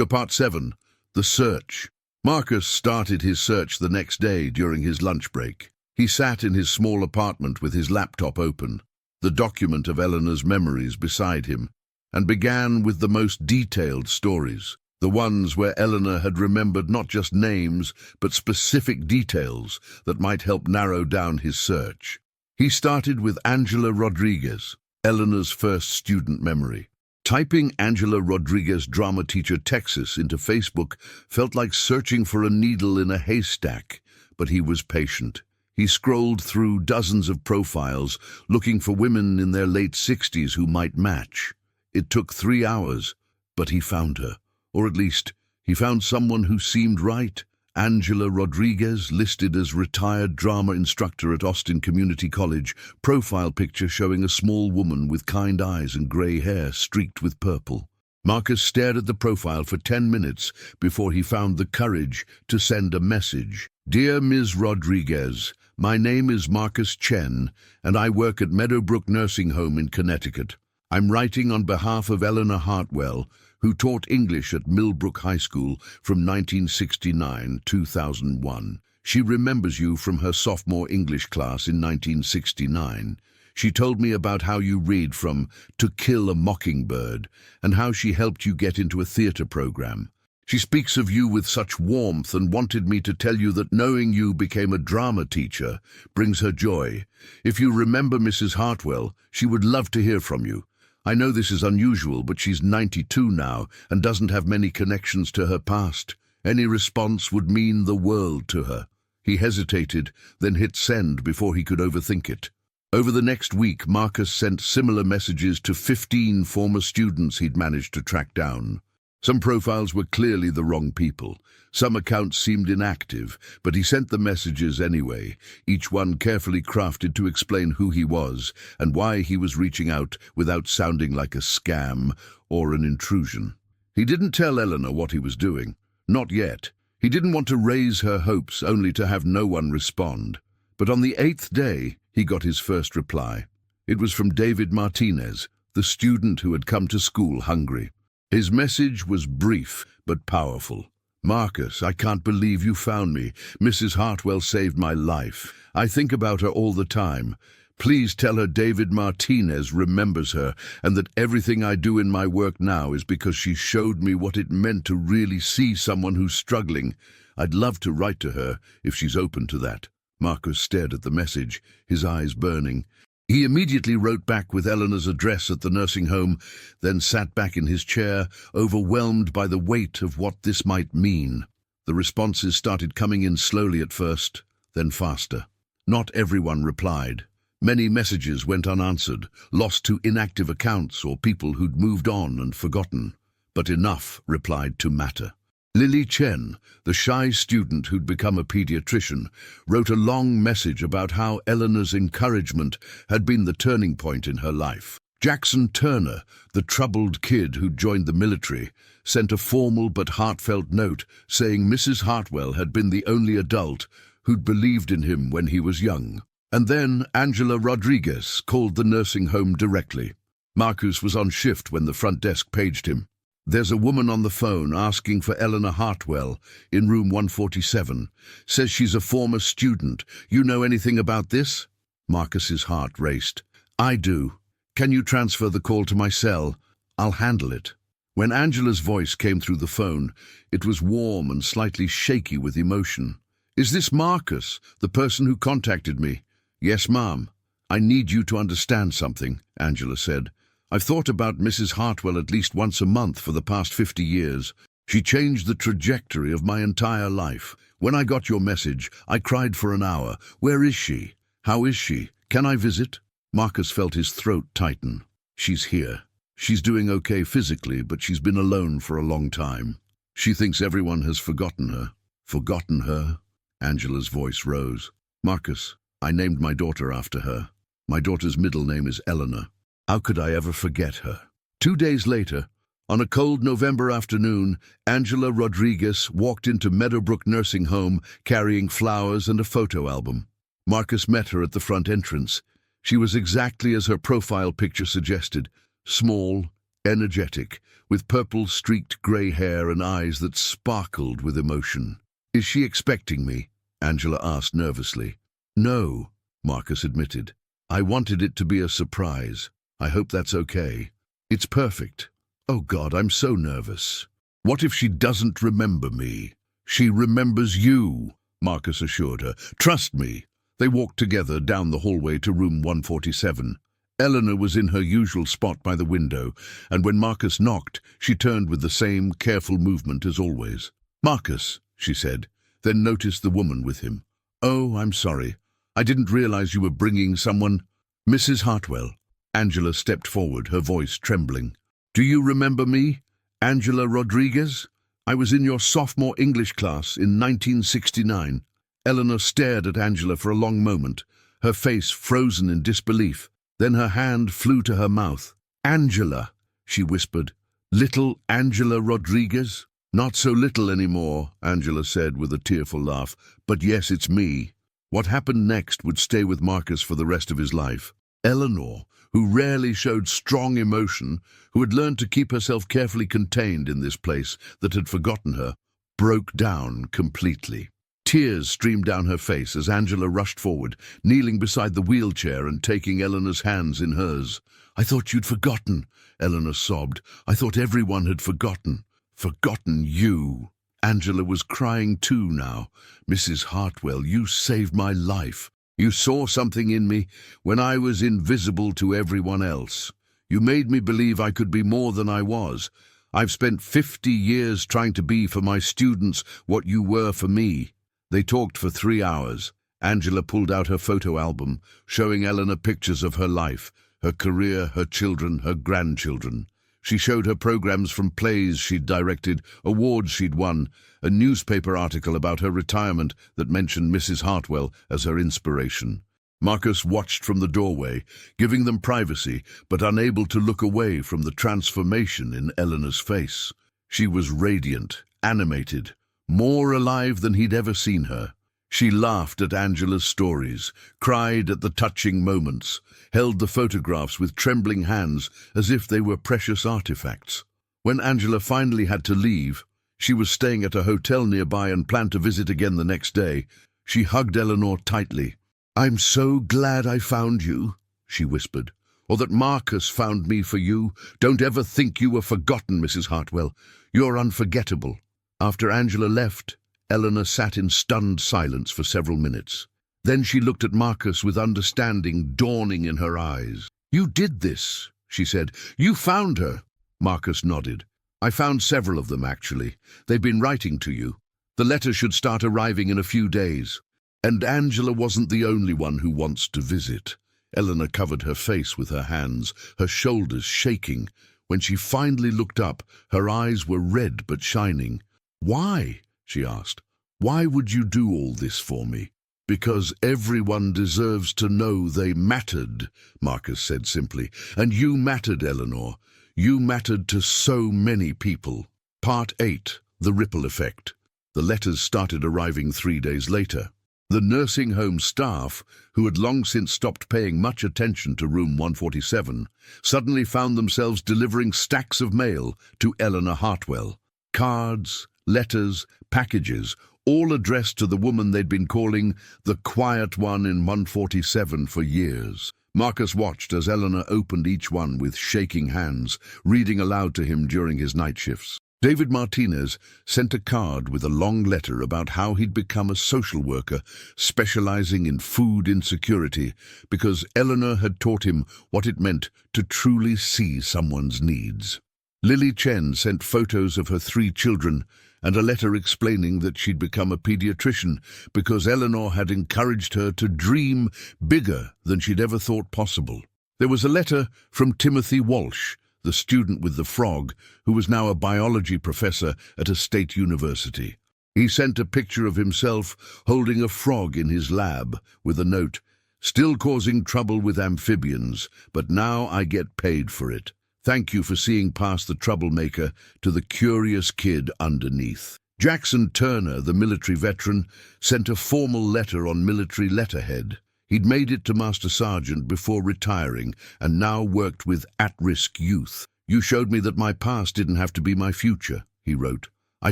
Part 7, the search. Marcus started his search the next day during his lunch break. He sat in his small apartment with his laptop open, the document of Eleanor's memories beside him, and began with the most detailed stories, the ones where Eleanor had remembered not just names, but specific details that might help narrow down his search. He started with Angela Rodriguez, Eleanor's first student memory. Typing Angela Rodriguez, drama teacher, Texas, into Facebook felt like searching for a needle in a haystack, but he was patient. He scrolled through dozens of profiles, looking for women in their late 60s who might match. It took 3 hours, but he found her. Or at least, he found someone who seemed right. Angela Rodriguez, listed as retired drama instructor at Austin Community College, profile picture showing a small woman with kind eyes and grey hair streaked with purple. Marcus stared at the profile for 10 minutes before he found the courage to send a message. Dear Ms. Rodriguez, my name is Marcus Chen, and I work at Meadowbrook Nursing Home in Connecticut. I'm writing on behalf of Eleanor Hartwell, who taught English at Millbrook High School from 1969-2001. She remembers you from her sophomore English class in 1969. She told me about how you read from To Kill a Mockingbird and how she helped you get into a theater program. She speaks of you with such warmth and wanted me to tell you that knowing you became a drama teacher brings her joy. If you remember Mrs. Hartwell, she would love to hear from you. I know this is unusual, but she's 92 now and doesn't have many connections to her past. Any response would mean the world to her." He hesitated, then hit send before he could overthink it. Over the next week, Marcus sent similar messages to 15 former students he'd managed to track down. Some profiles were clearly the wrong people. Some accounts seemed inactive, but he sent the messages anyway, each one carefully crafted to explain who he was and why he was reaching out without sounding like a scam or an intrusion. He didn't tell Eleanor what he was doing. Not yet. He didn't want to raise her hopes only to have no one respond. But on the 8th day, he got his first reply. It was from David Martinez, the student who had come to school hungry. His message was brief but powerful. "Marcus, I can't believe you found me. Mrs. Hartwell saved my life. I think about her all the time. Please tell her David Martinez remembers her and that everything I do in my work now is because she showed me what it meant to really see someone who's struggling. I'd love to write to her if she's open to that." Marcus stared at the message, his eyes burning. He immediately wrote back with Eleanor's address at the nursing home, then sat back in his chair, overwhelmed by the weight of what this might mean. The responses started coming in slowly at first, then faster. Not everyone replied. Many messages went unanswered, lost to inactive accounts or people who'd moved on and forgotten. But enough replied to matter. Lily Chen, the shy student who'd become a pediatrician, wrote a long message about how Eleanor's encouragement had been the turning point in her life. Jackson Turner, the troubled kid who'd joined the military, sent a formal but heartfelt note saying Mrs. Hartwell had been the only adult who'd believed in him when he was young. And then Angela Rodriguez called the nursing home directly. Marcus was on shift when the front desk paged him. "There's a woman on the phone asking for Eleanor Hartwell in room 147. Says she's a former student. You know anything about this?" Marcus's heart raced. "I do. Can you transfer the call to my cell? I'll handle it." When Angela's voice came through the phone, it was warm and slightly shaky with emotion. "Is this Marcus, the person who contacted me?" "Yes, ma'am. I need you to understand something," Angela said. "I've thought about Mrs. Hartwell at least once a month for the past 50 years. She changed the trajectory of my entire life. When I got your message, I cried for an hour. Where is she? How is she? Can I visit?" Marcus felt his throat tighten. "She's here. She's doing okay physically, but she's been alone for a long time. She thinks everyone has forgotten her." "Forgotten her?" Angela's voice rose. "Marcus, I named my daughter after her. My daughter's middle name is Eleanor. How could I ever forget her?" 2 days later, on a cold November afternoon, Angela Rodriguez walked into Meadowbrook Nursing Home carrying flowers and a photo album. Marcus met her at the front entrance. She was exactly as her profile picture suggested, small, energetic, with purple-streaked grey hair and eyes that sparkled with emotion. "Is she expecting me?" Angela asked nervously. "No," Marcus admitted. "I wanted it to be a surprise. I hope that's okay." "It's perfect." "Oh God, I'm so nervous." "What if she doesn't remember me?" "She remembers you," Marcus assured her. "Trust me." They walked together down the hallway to room 147. Eleanor was in her usual spot by the window, and when Marcus knocked, she turned with the same careful movement as always. "Marcus," she said, then noticed the woman with him. "Oh, I'm sorry. I didn't realize you were bringing someone." "Mrs. Hartwell." Angela stepped forward, her voice trembling. "Do you remember me? Angela Rodriguez? I was in your sophomore English class in 1969. Eleanor stared at Angela for a long moment, her face frozen in disbelief. Then her hand flew to her mouth. "Angela," she whispered. "Little Angela Rodriguez?" "Not so little anymore," Angela said with a tearful laugh. "But yes, it's me." What happened next would stay with Marcus for the rest of his life. Eleanor, who rarely showed strong emotion, who had learned to keep herself carefully contained in this place that had forgotten her, broke down completely. Tears streamed down her face as Angela rushed forward, kneeling beside the wheelchair and taking Eleanor's hands in hers. "I thought you'd forgotten," Eleanor sobbed. "I thought everyone had forgotten." Forgotten you. Angela was crying too now. Mrs. Hartwell, you saved my life. You saw something in me when I was invisible to everyone else. You made me believe I could be more than I was. I've spent 50 years trying to be for my students what you were for me. They talked for 3 hours. Angela pulled out her photo album, showing Eleanor pictures of her life, her career, her children, her grandchildren. She showed her programs from plays she'd directed, awards she'd won, a newspaper article about her retirement that mentioned Mrs. Hartwell as her inspiration. Marcus watched from the doorway, giving them privacy, but unable to look away from the transformation in Eleanor's face. She was radiant, animated, more alive than he'd ever seen her. She laughed at Angela's stories, cried at the touching moments, held the photographs with trembling hands as if they were precious artifacts. When Angela finally had to leave, she was staying at a hotel nearby and planned to visit again the next day. She hugged Eleanor tightly. "I'm so glad I found you," she whispered, "or that Marcus found me for you. Don't ever think you were forgotten, Mrs. Hartwell. You're unforgettable." After Angela left, Eleanor sat in stunned silence for several minutes. Then she looked at Marcus with understanding dawning in her eyes. "You did this," she said. "You found her." Marcus nodded. "I found several of them, actually. They've been writing to you. The letters should start arriving in a few days. And Angela wasn't the only one who wants to visit." Eleanor covered her face with her hands, her shoulders shaking. When she finally looked up, her eyes were red but shining. "Why?" she asked. "Why would you do all this for me?" "Because everyone deserves to know they mattered," Marcus said simply. "And you mattered, Eleanor. You mattered to so many people." Part 8. The Ripple Effect. The letters started arriving 3 days later. The nursing home staff, who had long since stopped paying much attention to room 147, suddenly found themselves delivering stacks of mail to Eleanor Hartwell. Cards, letters, packages, all addressed to the woman they'd been calling the quiet one in 147 for years. Marcus watched as Eleanor opened each one with shaking hands, reading aloud to him during his night shifts. David Martinez sent a card with a long letter about how he'd become a social worker specializing in food insecurity because Eleanor had taught him what it meant to truly see someone's needs. Lily Chen sent photos of her 3 children and a letter explaining that she'd become a pediatrician because Eleanor had encouraged her to dream bigger than she'd ever thought possible. There was a letter from Timothy Walsh, the student with the frog, who was now a biology professor at a state university. He sent a picture of himself holding a frog in his lab with a note, "Still causing trouble with amphibians, but now I get paid for it. Thank you for seeing past the troublemaker to the curious kid underneath." Jackson Turner, the military veteran, sent a formal letter on military letterhead. He'd made it to Master Sergeant before retiring and now worked with at-risk youth. "You showed me that my past didn't have to be my future," he wrote. "I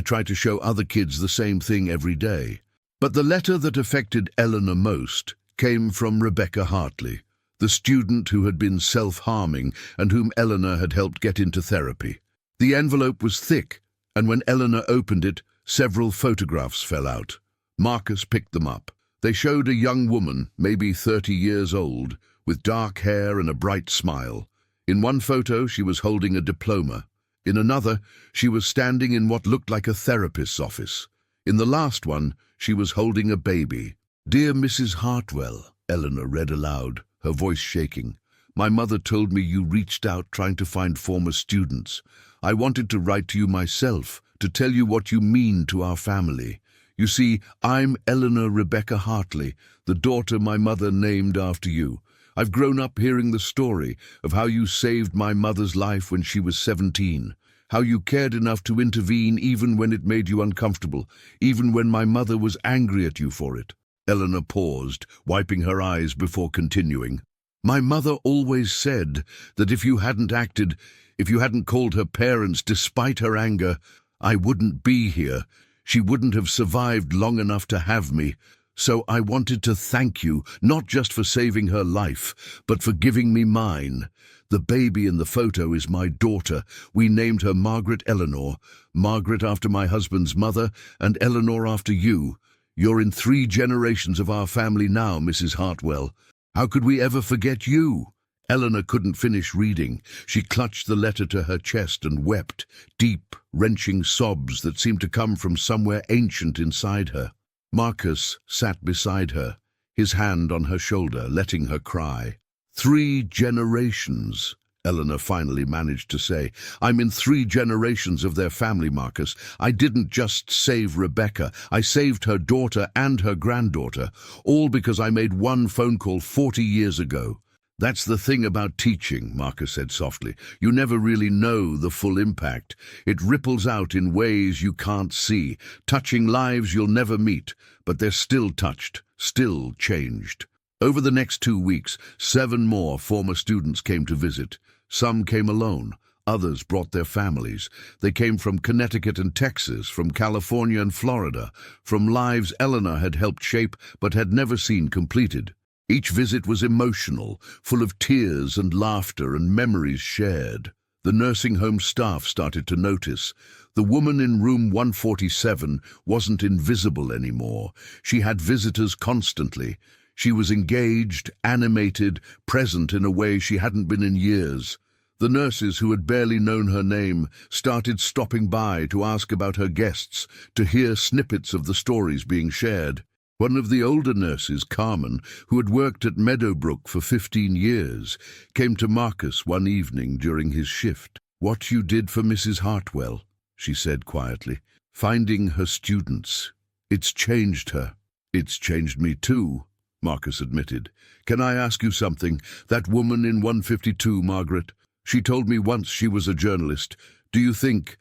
try to show other kids the same thing every day." But the letter that affected Eleanor most came from Rebecca Hartley, the student who had been self-harming and whom Eleanor had helped get into therapy. The envelope was thick, and when Eleanor opened it, several photographs fell out. Marcus picked them up. They showed a young woman, maybe 30 years old, with dark hair and a bright smile. In one photo, she was holding a diploma. In another, she was standing in what looked like a therapist's office. In the last one, she was holding a baby. "Dear Mrs. Hartwell," Eleanor read aloud, her voice shaking. "My mother told me you reached out trying to find former students. I wanted to write to you myself, to tell you what you mean to our family. You see, I'm Eleanor Rebecca Hartley, the daughter my mother named after you. I've grown up hearing the story of how you saved my mother's life when she was 17, how you cared enough to intervene even when it made you uncomfortable, even when my mother was angry at you for it." Eleanor paused, wiping her eyes before continuing. "My mother always said that if you hadn't acted, if you hadn't called her parents despite her anger, I wouldn't be here. She wouldn't have survived long enough to have me. So I wanted to thank you, not just for saving her life, but for giving me mine. The baby in the photo is my daughter. We named her Margaret Eleanor. Margaret after my husband's mother, and Eleanor after you. You're in 3 generations of our family now, Mrs. Hartwell. How could we ever forget you? Eleanor couldn't finish reading. She clutched the letter to her chest and wept, deep, wrenching sobs that seemed to come from somewhere ancient inside her. Marcus sat beside her, his hand on her shoulder, letting her cry. 3 generations, Eleanor finally managed to say. I'm in 3 generations of their family, Marcus. I didn't just save Rebecca. I saved her daughter and her granddaughter, all because I made one phone call 40 years ago. That's the thing about teaching, Marcus said softly. You never really know the full impact. It ripples out in ways you can't see, touching lives you'll never meet, but they're still touched, still changed. Over the next 2 weeks, 7 more former students came to visit. Some came alone. Others brought their families. They came from Connecticut and Texas, from California and Florida, from lives Eleanor had helped shape but had never seen completed. Each visit was emotional, full of tears and laughter and memories shared. The nursing home staff started to notice. The woman in room 147 wasn't invisible anymore. She had visitors constantly. She was engaged, animated, present in a way she hadn't been in years. The nurses who had barely known her name started stopping by to ask about her guests, to hear snippets of the stories being shared. One of the older nurses, Carmen, who had worked at Meadowbrook for 15 years, came to Marcus one evening during his shift. "What you did for Mrs. Hartwell," she said quietly, "finding her students. It's changed her." "It's changed me too," Marcus admitted. "Can I ask you something? That woman in 152, Margaret, she told me once she was a journalist. Do you think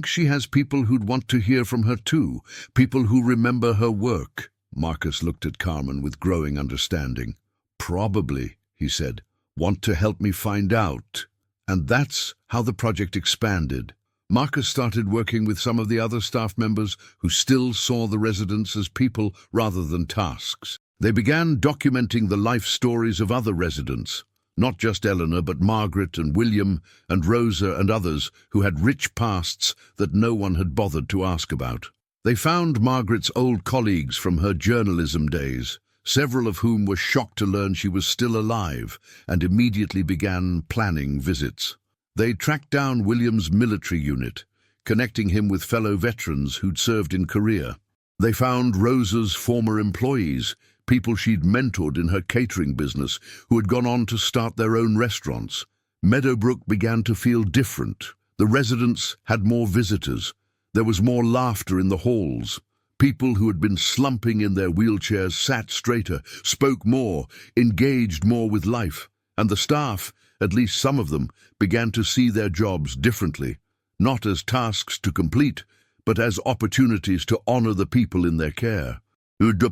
she has people who'd want to hear from her too? People who remember her work?" Marcus looked at Carmen with growing understanding. "Probably," he said. "Want to help me find out." And that's how the project expanded. Marcus started working with some of the other staff members who still saw the residents as people rather than tasks. They began documenting the life stories of other residents. Not just Eleanor, but Margaret and William and Rosa and others who had rich pasts that no one had bothered to ask about. They found Margaret's old colleagues from her journalism days, several of whom were shocked to learn she was still alive, and immediately began planning visits. They tracked down William's military unit, connecting him with fellow veterans who'd served in Korea. They found Rosa's former employees, people she'd mentored in her catering business, who had gone on to start their own restaurants. Meadowbrook began to feel different. The residents had more visitors. There was more laughter in the halls. People who had been slumping in their wheelchairs sat straighter, spoke more, engaged more with life. And the staff, at least some of them, began to see their jobs differently, not as tasks to complete, but as opportunities to honor the people in their care.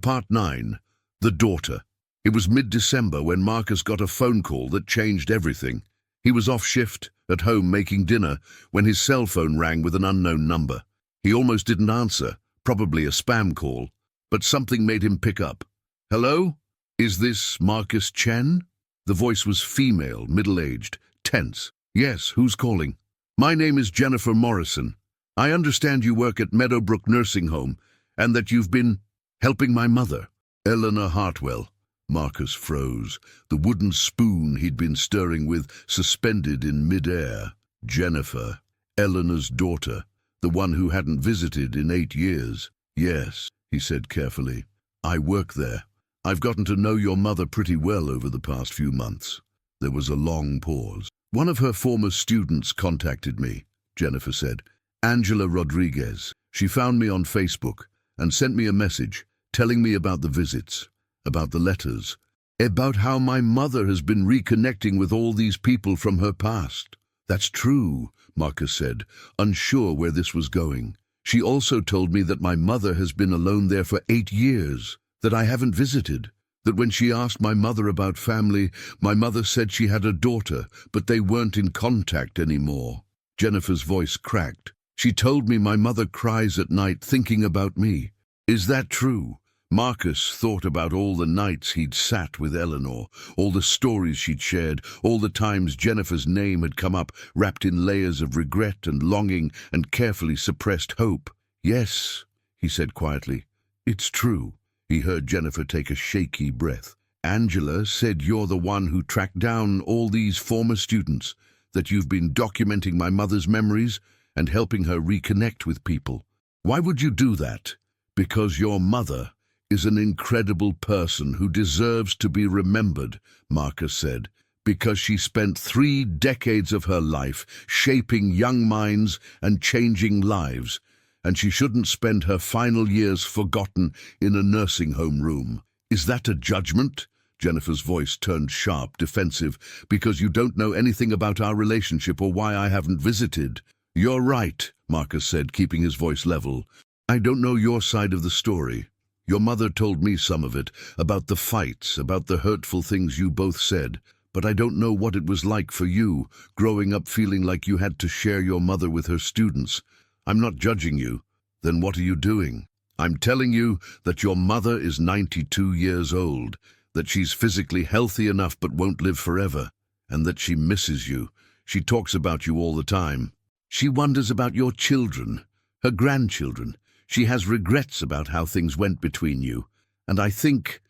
Part 9. The daughter. It was mid-December when Marcus got a phone call that changed everything. He was off shift, at home making dinner, when his cell phone rang with an unknown number. He almost didn't answer, probably a spam call, but something made him pick up. "Hello? Is this Marcus Chen?" The voice was female, middle-aged, tense. "Yes, who's calling?" "My name is Jennifer Morrison. I understand you work at Meadowbrook Nursing Home, and that you've been helping my mother." "Eleanor Hartwell." Marcus froze, the wooden spoon he'd been stirring with suspended in mid-air. Jennifer, Eleanor's daughter, the one who hadn't visited in 8 years. "Yes," he said carefully. "I work there. I've gotten to know your mother pretty well over the past few months." There was a long pause. "One of her former students contacted me," Jennifer said. "Angela Rodriguez. She found me on Facebook and sent me a message telling me about the visits, about the letters, about how my mother has been reconnecting with all these people from her past." "That's true," Marcus said, unsure where this was going. "She also told me that my mother has been alone there for 8 years, that I haven't visited, that when she asked my mother about family, my mother said she had a daughter, but they weren't in contact anymore." Jennifer's voice cracked. "She told me my mother cries at night thinking about me. Is that true?" Marcus thought about all the nights he'd sat with Eleanor, all the stories she'd shared, all the times Jennifer's name had come up, wrapped in layers of regret and longing and carefully suppressed hope. "Yes," he said quietly, "it's true." He heard Jennifer take a shaky breath. "Angela said you're the one who tracked down all these former students, that you've been documenting my mother's memories and helping her reconnect with people. Why would you do that?" "Because your mother is an incredible person who deserves to be remembered," Marcus said, "because she spent 3 decades of her life shaping young minds and changing lives, and she shouldn't spend her final years forgotten in a nursing home room." "Is that a judgment?" Jennifer's voice turned sharp, defensive. "Because you don't know anything about our relationship or why I haven't visited." "You're right," Marcus said, keeping his voice level. "I don't know your side of the story. Your mother told me some of it, about the fights, about the hurtful things you both said. But I don't know what it was like for you, growing up feeling like you had to share your mother with her students. I'm not judging you. Then what are you doing?" "I'm telling you that your mother is 92 years old, that she's physically healthy enough but won't live forever, and that she misses you. She talks about you all the time. She wonders about your children, her grandchildren. She has regrets about how things went between you, and I think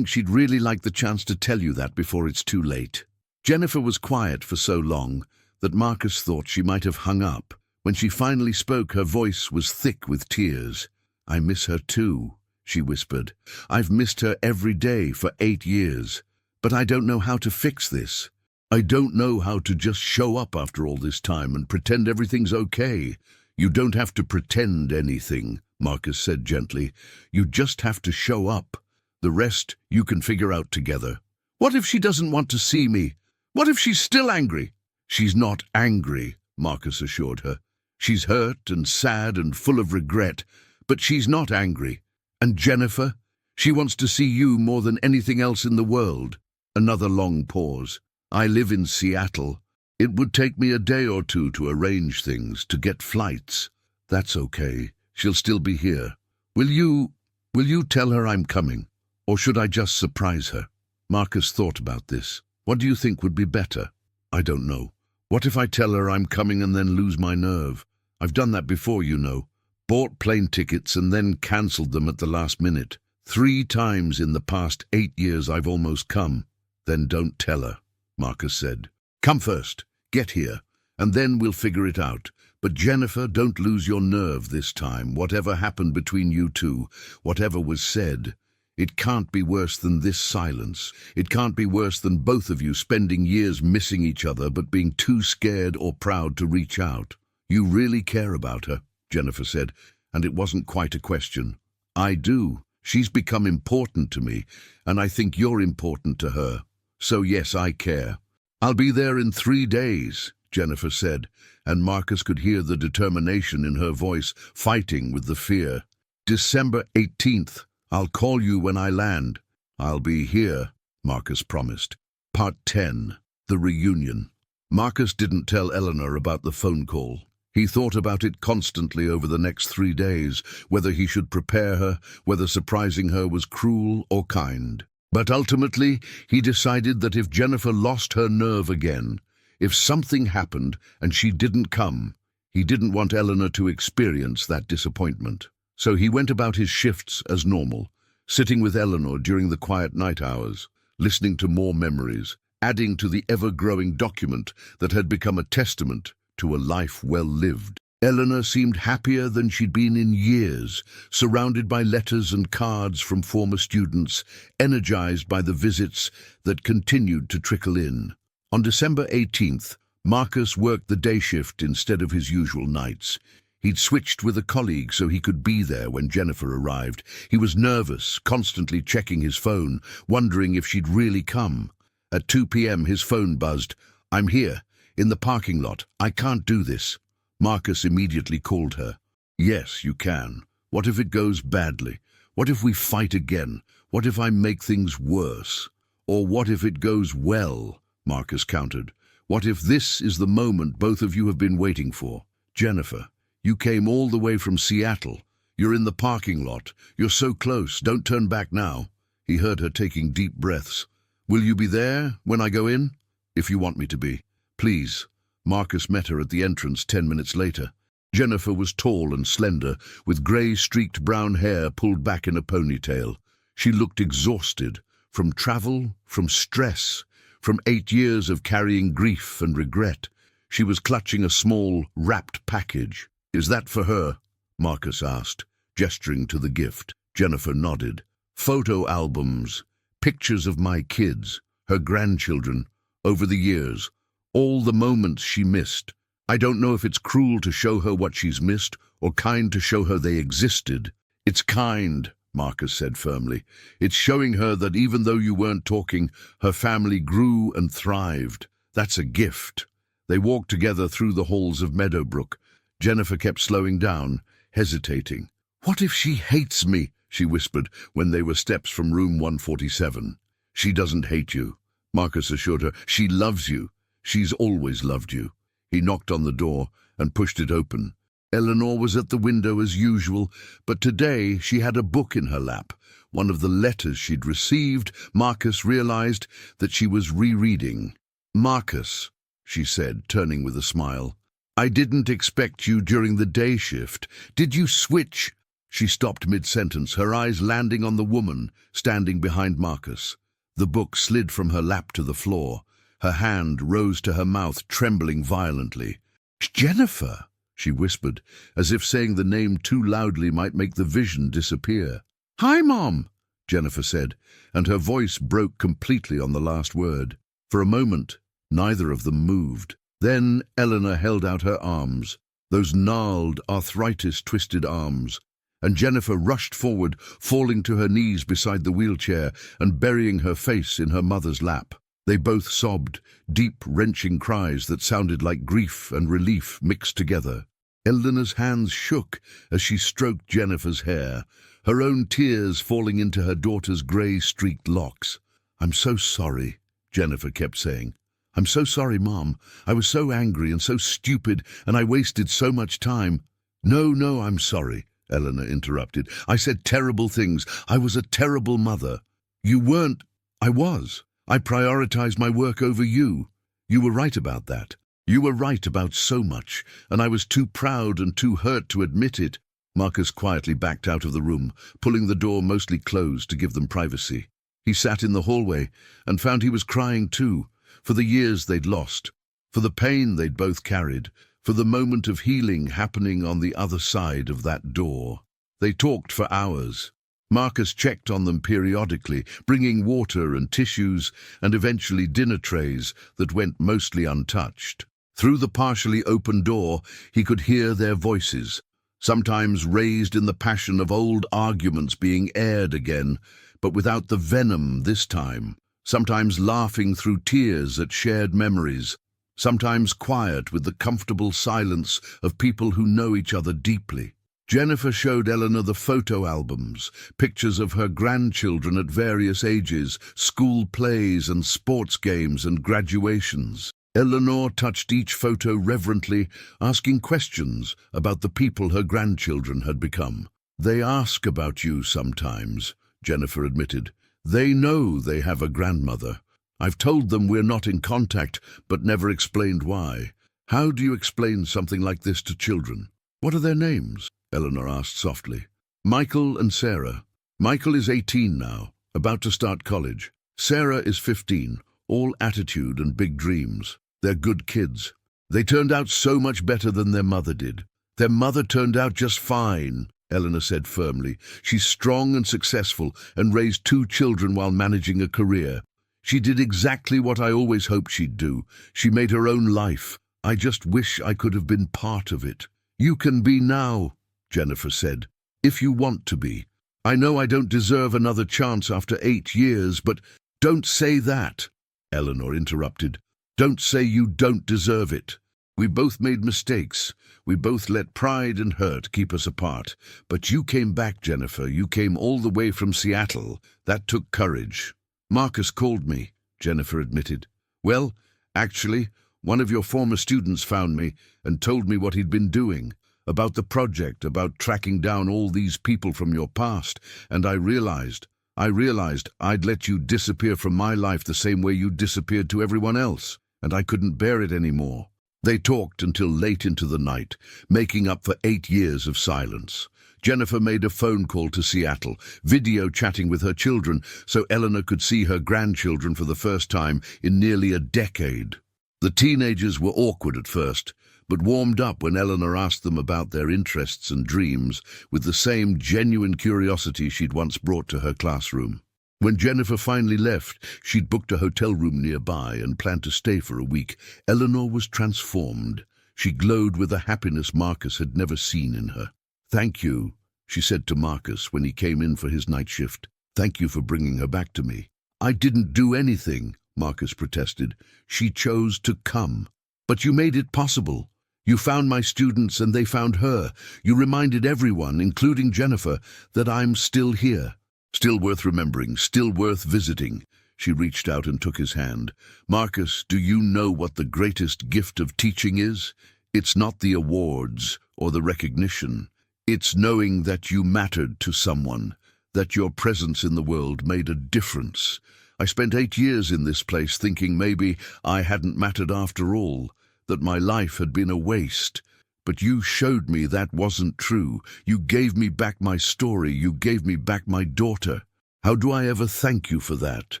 she'd really like the chance to tell you that before it's too late." Jennifer was quiet for so long that Marcus thought she might have hung up. When she finally spoke, her voice was thick with tears. "I miss her too," she whispered. "I've missed her every day for 8 years, but I don't know how to fix this. I don't know how to just show up after all this time and pretend everything's okay." "You don't have to pretend anything," Marcus said gently. "You just have to show up. The rest you can figure out together." "What if she doesn't want to see me? What if she's still angry?" "She's not angry," Marcus assured her. "She's hurt and sad and full of regret, but she's not angry. And Jennifer, she wants to see you more than anything else in the world." Another long pause. "I live in Seattle. It would take me a day or two to arrange things, to get flights." "That's okay. She'll still be here. Will you tell her I'm coming? Or should I just surprise her?" Marcus thought about this. "What do you think would be better?" "I don't know. What if I tell her I'm coming and then lose my nerve? I've done that before, you know. Bought plane tickets and then cancelled them at the last minute. 3 times in the past 8 years I've almost come." "Then don't tell her," Marcus said. "Come first, get here, and then we'll figure it out. But Jennifer, don't lose your nerve this time. Whatever happened between you two, whatever was said, it can't be worse than this silence. It can't be worse than both of you spending years missing each other but being too scared or proud to reach out." "You really care about her," Jennifer said, and it wasn't quite a question. "I do. She's become important to me, and I think you're important to her. So yes, I care." "I'll be there in 3 days," Jennifer said, and Marcus could hear the determination in her voice, fighting with the fear. "December 18th. I'll call you when I land." "I'll be here," Marcus promised. Part 10. The Reunion. Marcus didn't tell Eleanor about the phone call. He thought about it constantly over the next 3 days, whether he should prepare her, whether surprising her was cruel or kind. But ultimately, he decided that if Jennifer lost her nerve again, if something happened and she didn't come, he didn't want Eleanor to experience that disappointment. So he went about his shifts as normal, sitting with Eleanor during the quiet night hours, listening to more memories, adding to the ever-growing document that had become a testament to a life well lived. Eleanor seemed happier than she'd been in years, surrounded by letters and cards from former students, energized by the visits that continued to trickle in. On December 18th, Marcus worked the day shift instead of his usual nights. He'd switched with a colleague so he could be there when Jennifer arrived. He was nervous, constantly checking his phone, wondering if she'd really come. At 2 p.m. his phone buzzed. "I'm here, in the parking lot. I can't do this." Marcus immediately called her. "Yes, you can. What if it goes badly? What if we fight again? What if I make things worse? Or what if it goes well?" Marcus countered. "What if this is the moment both of you have been waiting for? Jennifer, you came all the way from Seattle. You're in the parking lot. You're so close. Don't turn back now." He heard her taking deep breaths. "Will you be there when I go in?" "If you want me to be. Please." Marcus met her at the entrance 10 minutes later. Jennifer was tall and slender, with grey-streaked brown hair pulled back in a ponytail. She looked exhausted, from travel, from stress, from 8 years of carrying grief and regret. She was clutching a small, wrapped package. "Is that for her?" Marcus asked, gesturing to the gift. Jennifer nodded. "Photo albums, pictures of my kids, her grandchildren, over the years, all the moments she missed. I don't know if it's cruel to show her what she's missed, or kind to show her they existed." "It's kind," Marcus said firmly. "It's showing her that even though you weren't talking, her family grew and thrived. That's a gift." They walked together through the halls of Meadowbrook. Jennifer kept slowing down, hesitating. "What if she hates me?" she whispered when they were steps from room 147. "She doesn't hate you," Marcus assured her. "She loves you. She's always loved you." He knocked on the door and pushed it open. Eleanor was at the window as usual, but today she had a book in her lap, one of the letters she'd received. Marcus realized that she was rereading. "Marcus," she said, turning with a smile, "I didn't expect you during the day shift. Did you switch?" She stopped mid-sentence, her eyes landing on the woman standing behind Marcus. The book slid from her lap to the floor. Her hand rose to her mouth, trembling violently. "Jennifer," she whispered, as if saying the name too loudly might make the vision disappear. "Hi, Mom," Jennifer said, and her voice broke completely on the last word. For a moment, neither of them moved. Then Eleanor held out her arms, those gnarled, arthritis-twisted arms, and Jennifer rushed forward, falling to her knees beside the wheelchair and burying her face in her mother's lap. They both sobbed, deep, wrenching cries that sounded like grief and relief mixed together. Eleanor's hands shook as she stroked Jennifer's hair, her own tears falling into her daughter's grey-streaked locks. "I'm so sorry," Jennifer kept saying. "I'm so sorry, Mom. I was so angry and so stupid, and I wasted so much time." No, I'm sorry," Eleanor interrupted. "I said terrible things. I was a terrible mother." "You weren't." "I was. I prioritized my work over you. You were right about that. You were right about so much, and I was too proud and too hurt to admit it." Marcus quietly backed out of the room, pulling the door mostly closed to give them privacy. He sat in the hallway and found he was crying too, for the years they'd lost, for the pain they'd both carried, for the moment of healing happening on the other side of that door. They talked for hours. Marcus checked on them periodically, bringing water and tissues and eventually dinner trays that went mostly untouched. Through the partially open door, he could hear their voices, sometimes raised in the passion of old arguments being aired again, but without the venom this time, sometimes laughing through tears at shared memories, sometimes quiet with the comfortable silence of people who know each other deeply. Jennifer showed Eleanor the photo albums, pictures of her grandchildren at various ages, school plays and sports games and graduations. Eleanor touched each photo reverently, asking questions about the people her grandchildren had become. "They ask about you sometimes," Jennifer admitted. "They know they have a grandmother. I've told them we're not in contact, but never explained why. How do you explain something like this to children?" "What are their names?" Eleanor asked softly. "Michael and Sarah. Michael is 18 now, about to start college. Sarah is 15, all attitude and big dreams. They're good kids. They turned out so much better than their mother did." "Their mother turned out just fine," Eleanor said firmly. "She's strong and successful and raised 2 children while managing a career. She did exactly what I always hoped she'd do. She made her own life. I just wish I could have been part of it." "You can be now," Jennifer said, "if you want to be. I know I don't deserve another chance after 8 years, but—" "Don't say that," Eleanor interrupted. "Don't say you don't deserve it. We both made mistakes. We both let pride and hurt keep us apart. But you came back, Jennifer. You came all the way from Seattle. That took courage." "Marcus called me," Jennifer admitted. "Well, actually, one of your former students found me and told me what he'd been doing. about the project, about tracking down all these people from your past, and I realized I'd let you disappear from my life the same way you disappeared to everyone else, and I couldn't bear it anymore." They talked until late into the night, making up for 8 years of silence. Jennifer made a phone call to Seattle, video chatting with her children so Eleanor could see her grandchildren for the first time in nearly a decade. The teenagers were awkward at first, but warmed up when Eleanor asked them about their interests and dreams with the same genuine curiosity she'd once brought to her classroom. When Jennifer finally left, she'd booked a hotel room nearby and planned to stay for a week. Eleanor was transformed. She glowed with a happiness Marcus had never seen in her. "Thank you," she said to Marcus when he came in for his night shift. "Thank you for bringing her back to me." "I didn't do anything," Marcus protested. "She chose to come." "But you made it possible. You found my students and they found her. You reminded everyone, including Jennifer, that I'm still here. Still worth remembering, still worth visiting." She reached out and took his hand. "Marcus, do you know what the greatest gift of teaching is? It's not the awards or the recognition. It's knowing that you mattered to someone, that your presence in the world made a difference. I spent 8 years in this place thinking maybe I hadn't mattered after all, that my life had been a waste. But you showed me that wasn't true. You gave me back my story. You gave me back my daughter. How do I ever thank you for that?"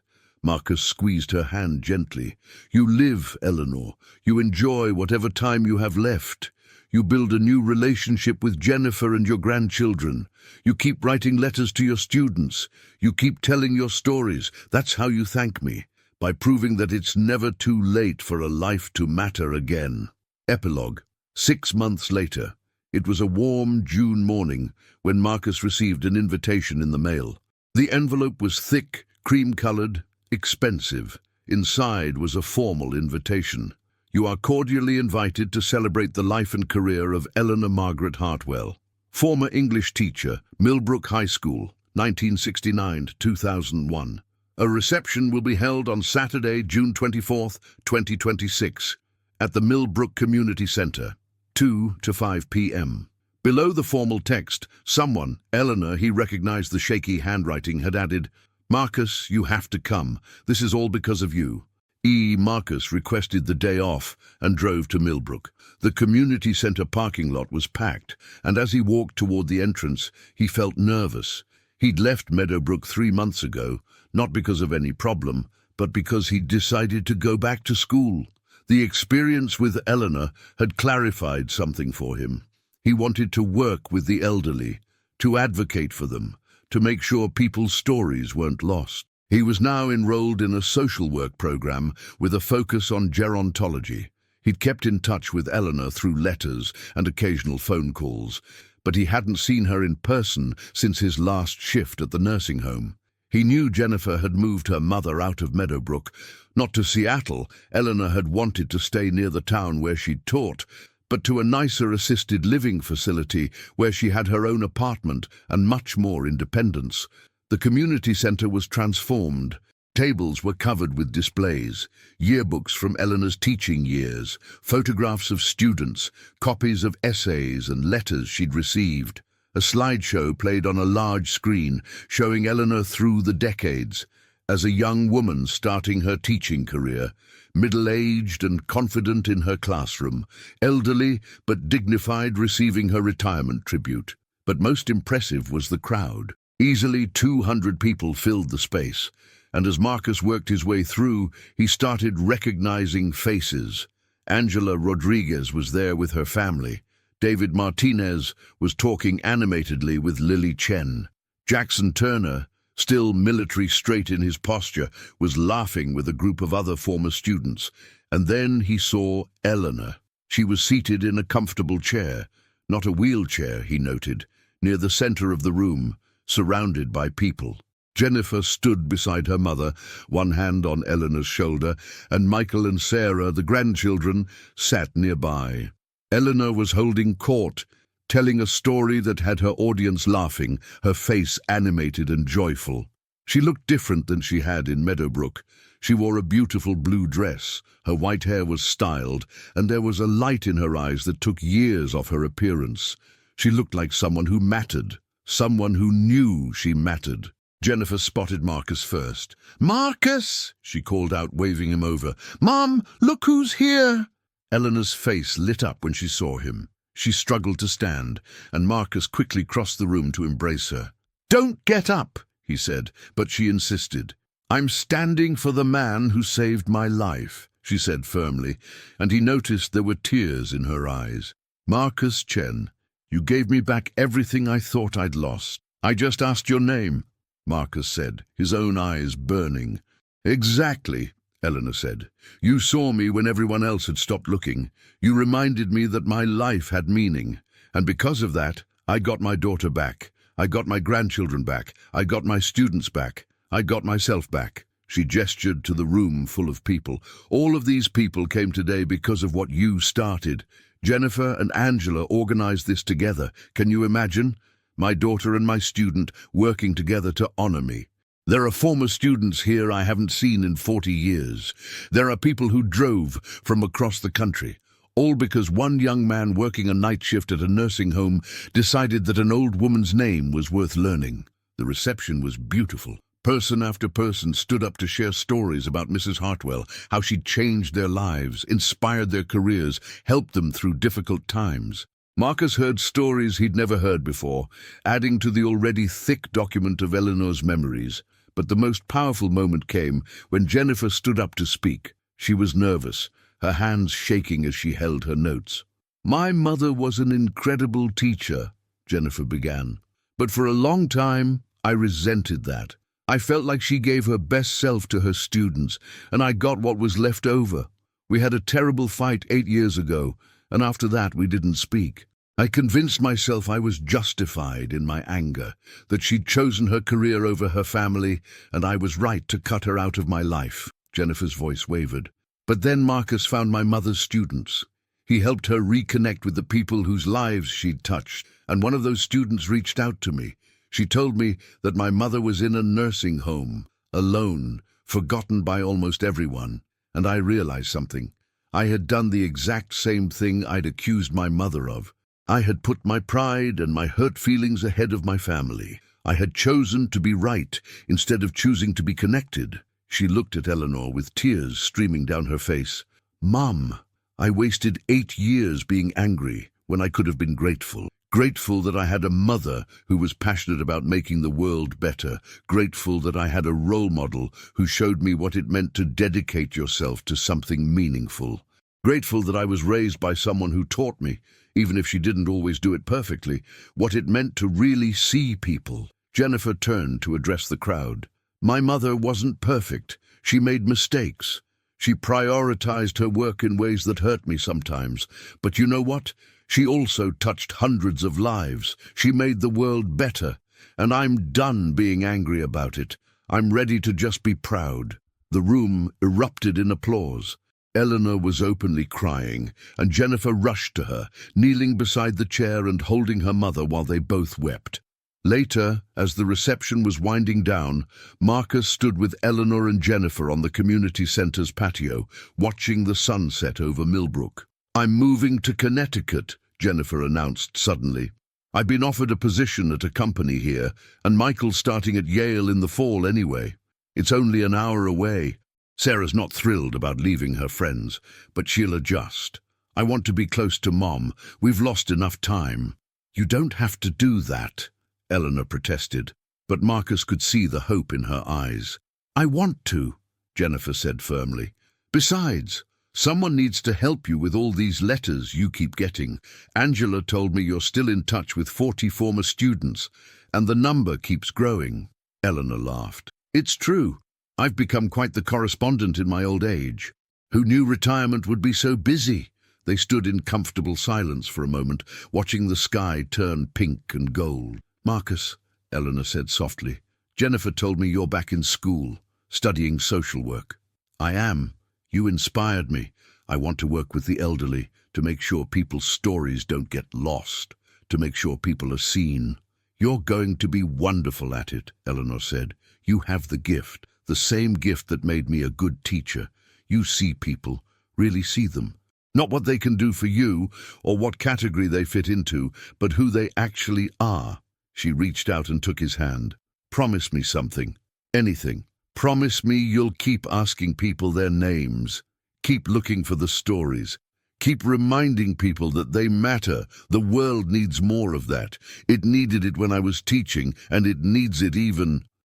Marcus squeezed her hand gently. "You live, Eleanor. You enjoy whatever time you have left. You build a new relationship with Jennifer and your grandchildren. You keep writing letters to your students. You keep telling your stories. That's how you thank me, by proving that it's never too late for a life to matter again." Epilogue. 6 months later, it was a warm June morning when Marcus received an invitation in the mail. The envelope was thick, cream-colored, expensive. Inside was a formal invitation. "You are cordially invited to celebrate the life and career of Eleanor Margaret Hartwell, former English teacher, Millbrook High School, 1969 to 2001. A reception will be held on Saturday, June 24th, 2026, at the Millbrook Community Center, 2 to 5 p.m. Below the formal text, someone, Eleanor, he recognized the shaky handwriting, had added, "Marcus, you have to come. This is all because of you." Marcus requested the day off and drove to Millbrook. The community center parking lot was packed, and as he walked toward the entrance, he felt nervous. He'd left Meadowbrook 3 months ago, not because of any problem, but because he'd decided to go back to school. The experience with Eleanor had clarified something for him. He wanted to work with the elderly, to advocate for them, to make sure people's stories weren't lost. He was now enrolled in a social work program with a focus on gerontology. He'd kept in touch with Eleanor through letters and occasional phone calls, but he hadn't seen her in person since his last shift at the nursing home. He knew Jennifer had moved her mother out of Meadowbrook, not to Seattle. Eleanor had wanted to stay near the town where she'd taught, but to a nicer assisted living facility where she had her own apartment and much more independence. The community center was transformed. Tables were covered with displays, yearbooks from Eleanor's teaching years, photographs of students, copies of essays and letters she'd received. A slideshow played on a large screen, showing Eleanor through the decades, as a young woman starting her teaching career, middle-aged and confident in her classroom, elderly but dignified receiving her retirement tribute. But most impressive was the crowd. Easily 200 people filled the space, and as Marcus worked his way through, he started recognizing faces. Angela Rodriguez was there with her family. David Martinez was talking animatedly with Lily Chen. Jackson Turner, still military straight in his posture, was laughing with a group of other former students. And then he saw Eleanor. She was seated in a comfortable chair, not a wheelchair, he noted, near the center of the room, surrounded by people. Jennifer stood beside her mother, one hand on Eleanor's shoulder, and Michael and Sarah, the grandchildren, sat nearby. Eleanor was holding court, telling a story that had her audience laughing, her face animated and joyful. She looked different than she had in Meadowbrook. She wore a beautiful blue dress, her white hair was styled, and there was a light in her eyes that took years off her appearance. She looked like someone who mattered, someone who knew she mattered. Jennifer spotted Marcus first. "Marcus!" she called out, waving him over. "Mom, look who's here!" Eleanor's face lit up when she saw him. She struggled to stand, and Marcus quickly crossed the room to embrace her. "Don't get up," he said, but she insisted. "I'm standing for the man who saved my life," she said firmly, and he noticed there were tears in her eyes. "Marcus Chen, you gave me back everything I thought I'd lost." "I just asked your name," Marcus said, his own eyes burning. "Exactly," Eleanor said. "You saw me when everyone else had stopped looking. You reminded me that my life had meaning. And because of that, I got my daughter back. I got my grandchildren back. I got my students back. I got myself back." She gestured to the room full of people. "All of these people came today because of what you started. Jennifer and Angela organized this together. Can you imagine? My daughter and my student working together to honor me. There are former students here I haven't seen in 40 years. There are people who drove from across the country, all because one young man working a night shift at a nursing home decided that an old woman's name was worth learning." The reception was beautiful. Person after person stood up to share stories about Mrs. Hartwell, how she'd changed their lives, inspired their careers, helped them through difficult times. Marcus heard stories he'd never heard before, adding to the already thick document of Eleanor's memories. But the most powerful moment came when Jennifer stood up to speak. She was nervous, her hands shaking as she held her notes. "My mother was an incredible teacher," Jennifer began. "But for a long time, I resented that. I felt like she gave her best self to her students, and I got what was left over. We had a terrible fight 8 years ago, and after that we didn't speak. I convinced myself I was justified in my anger, that she'd chosen her career over her family, and I was right to cut her out of my life." Jennifer's voice wavered. "But then Marcus found my mother's students. He helped her reconnect with the people whose lives she'd touched, and one of those students reached out to me. She told me that my mother was in a nursing home, alone, forgotten by almost everyone, and I realized something. I had done the exact same thing I'd accused my mother of. I had put my pride and my hurt feelings ahead of my family. I had chosen to be right instead of choosing to be connected." She looked at Eleanor with tears streaming down her face. "Mom, I wasted 8 years being angry when I could have been grateful. Grateful that I had a mother who was passionate about making the world better. Grateful that I had a role model who showed me what it meant to dedicate yourself to something meaningful. Grateful that I was raised by someone who taught me, even if she didn't always do it perfectly, what it meant to really see people." Jennifer turned to address the crowd. "My mother wasn't perfect. She made mistakes. She prioritized her work in ways that hurt me sometimes. But you know what? She also touched hundreds of lives. She made the world better. And I'm done being angry about it. I'm ready to just be proud." The room erupted in applause. Eleanor was openly crying, and Jennifer rushed to her, kneeling beside the chair and holding her mother while they both wept. Later, as the reception was winding down, Marcus stood with Eleanor and Jennifer on the community center's patio, watching the sunset over Millbrook. "I'm moving to Connecticut," Jennifer announced suddenly. "I've been offered a position at a company here, and Michael's starting at Yale in the fall anyway. It's only an hour away." Sarah's not thrilled about leaving her friends, but she'll adjust. "I want to be close to Mom. We've lost enough time." "You don't have to do that," Eleanor protested, but Marcus could see the hope in her eyes. "I want to," Jennifer said firmly. "Besides, someone needs to help you with all these letters you keep getting. Angela told me you're still in touch with 40 former students, and the number keeps growing." Eleanor laughed. "It's true. I've become quite the correspondent in my old age. Who knew retirement would be so busy?" They stood in comfortable silence for a moment, watching the sky turn pink and gold. "Marcus," Eleanor said softly, "Jennifer told me you're back in school, studying social work." "I am. You inspired me. I want to work with the elderly, to make sure people's stories don't get lost, to make sure people are seen." "You're going to be wonderful at it," Eleanor said. "You have the gift, The same gift that made me a good teacher. You see people, really see them. Not what they can do for you or what category they fit into, but who they actually are. She reached out and took his hand. Promise me something. Anything. Promise me you'll keep asking people their names. Keep looking for the stories. Keep reminding people that they matter. The world needs more of that. It needed it when I was teaching, and it needs it even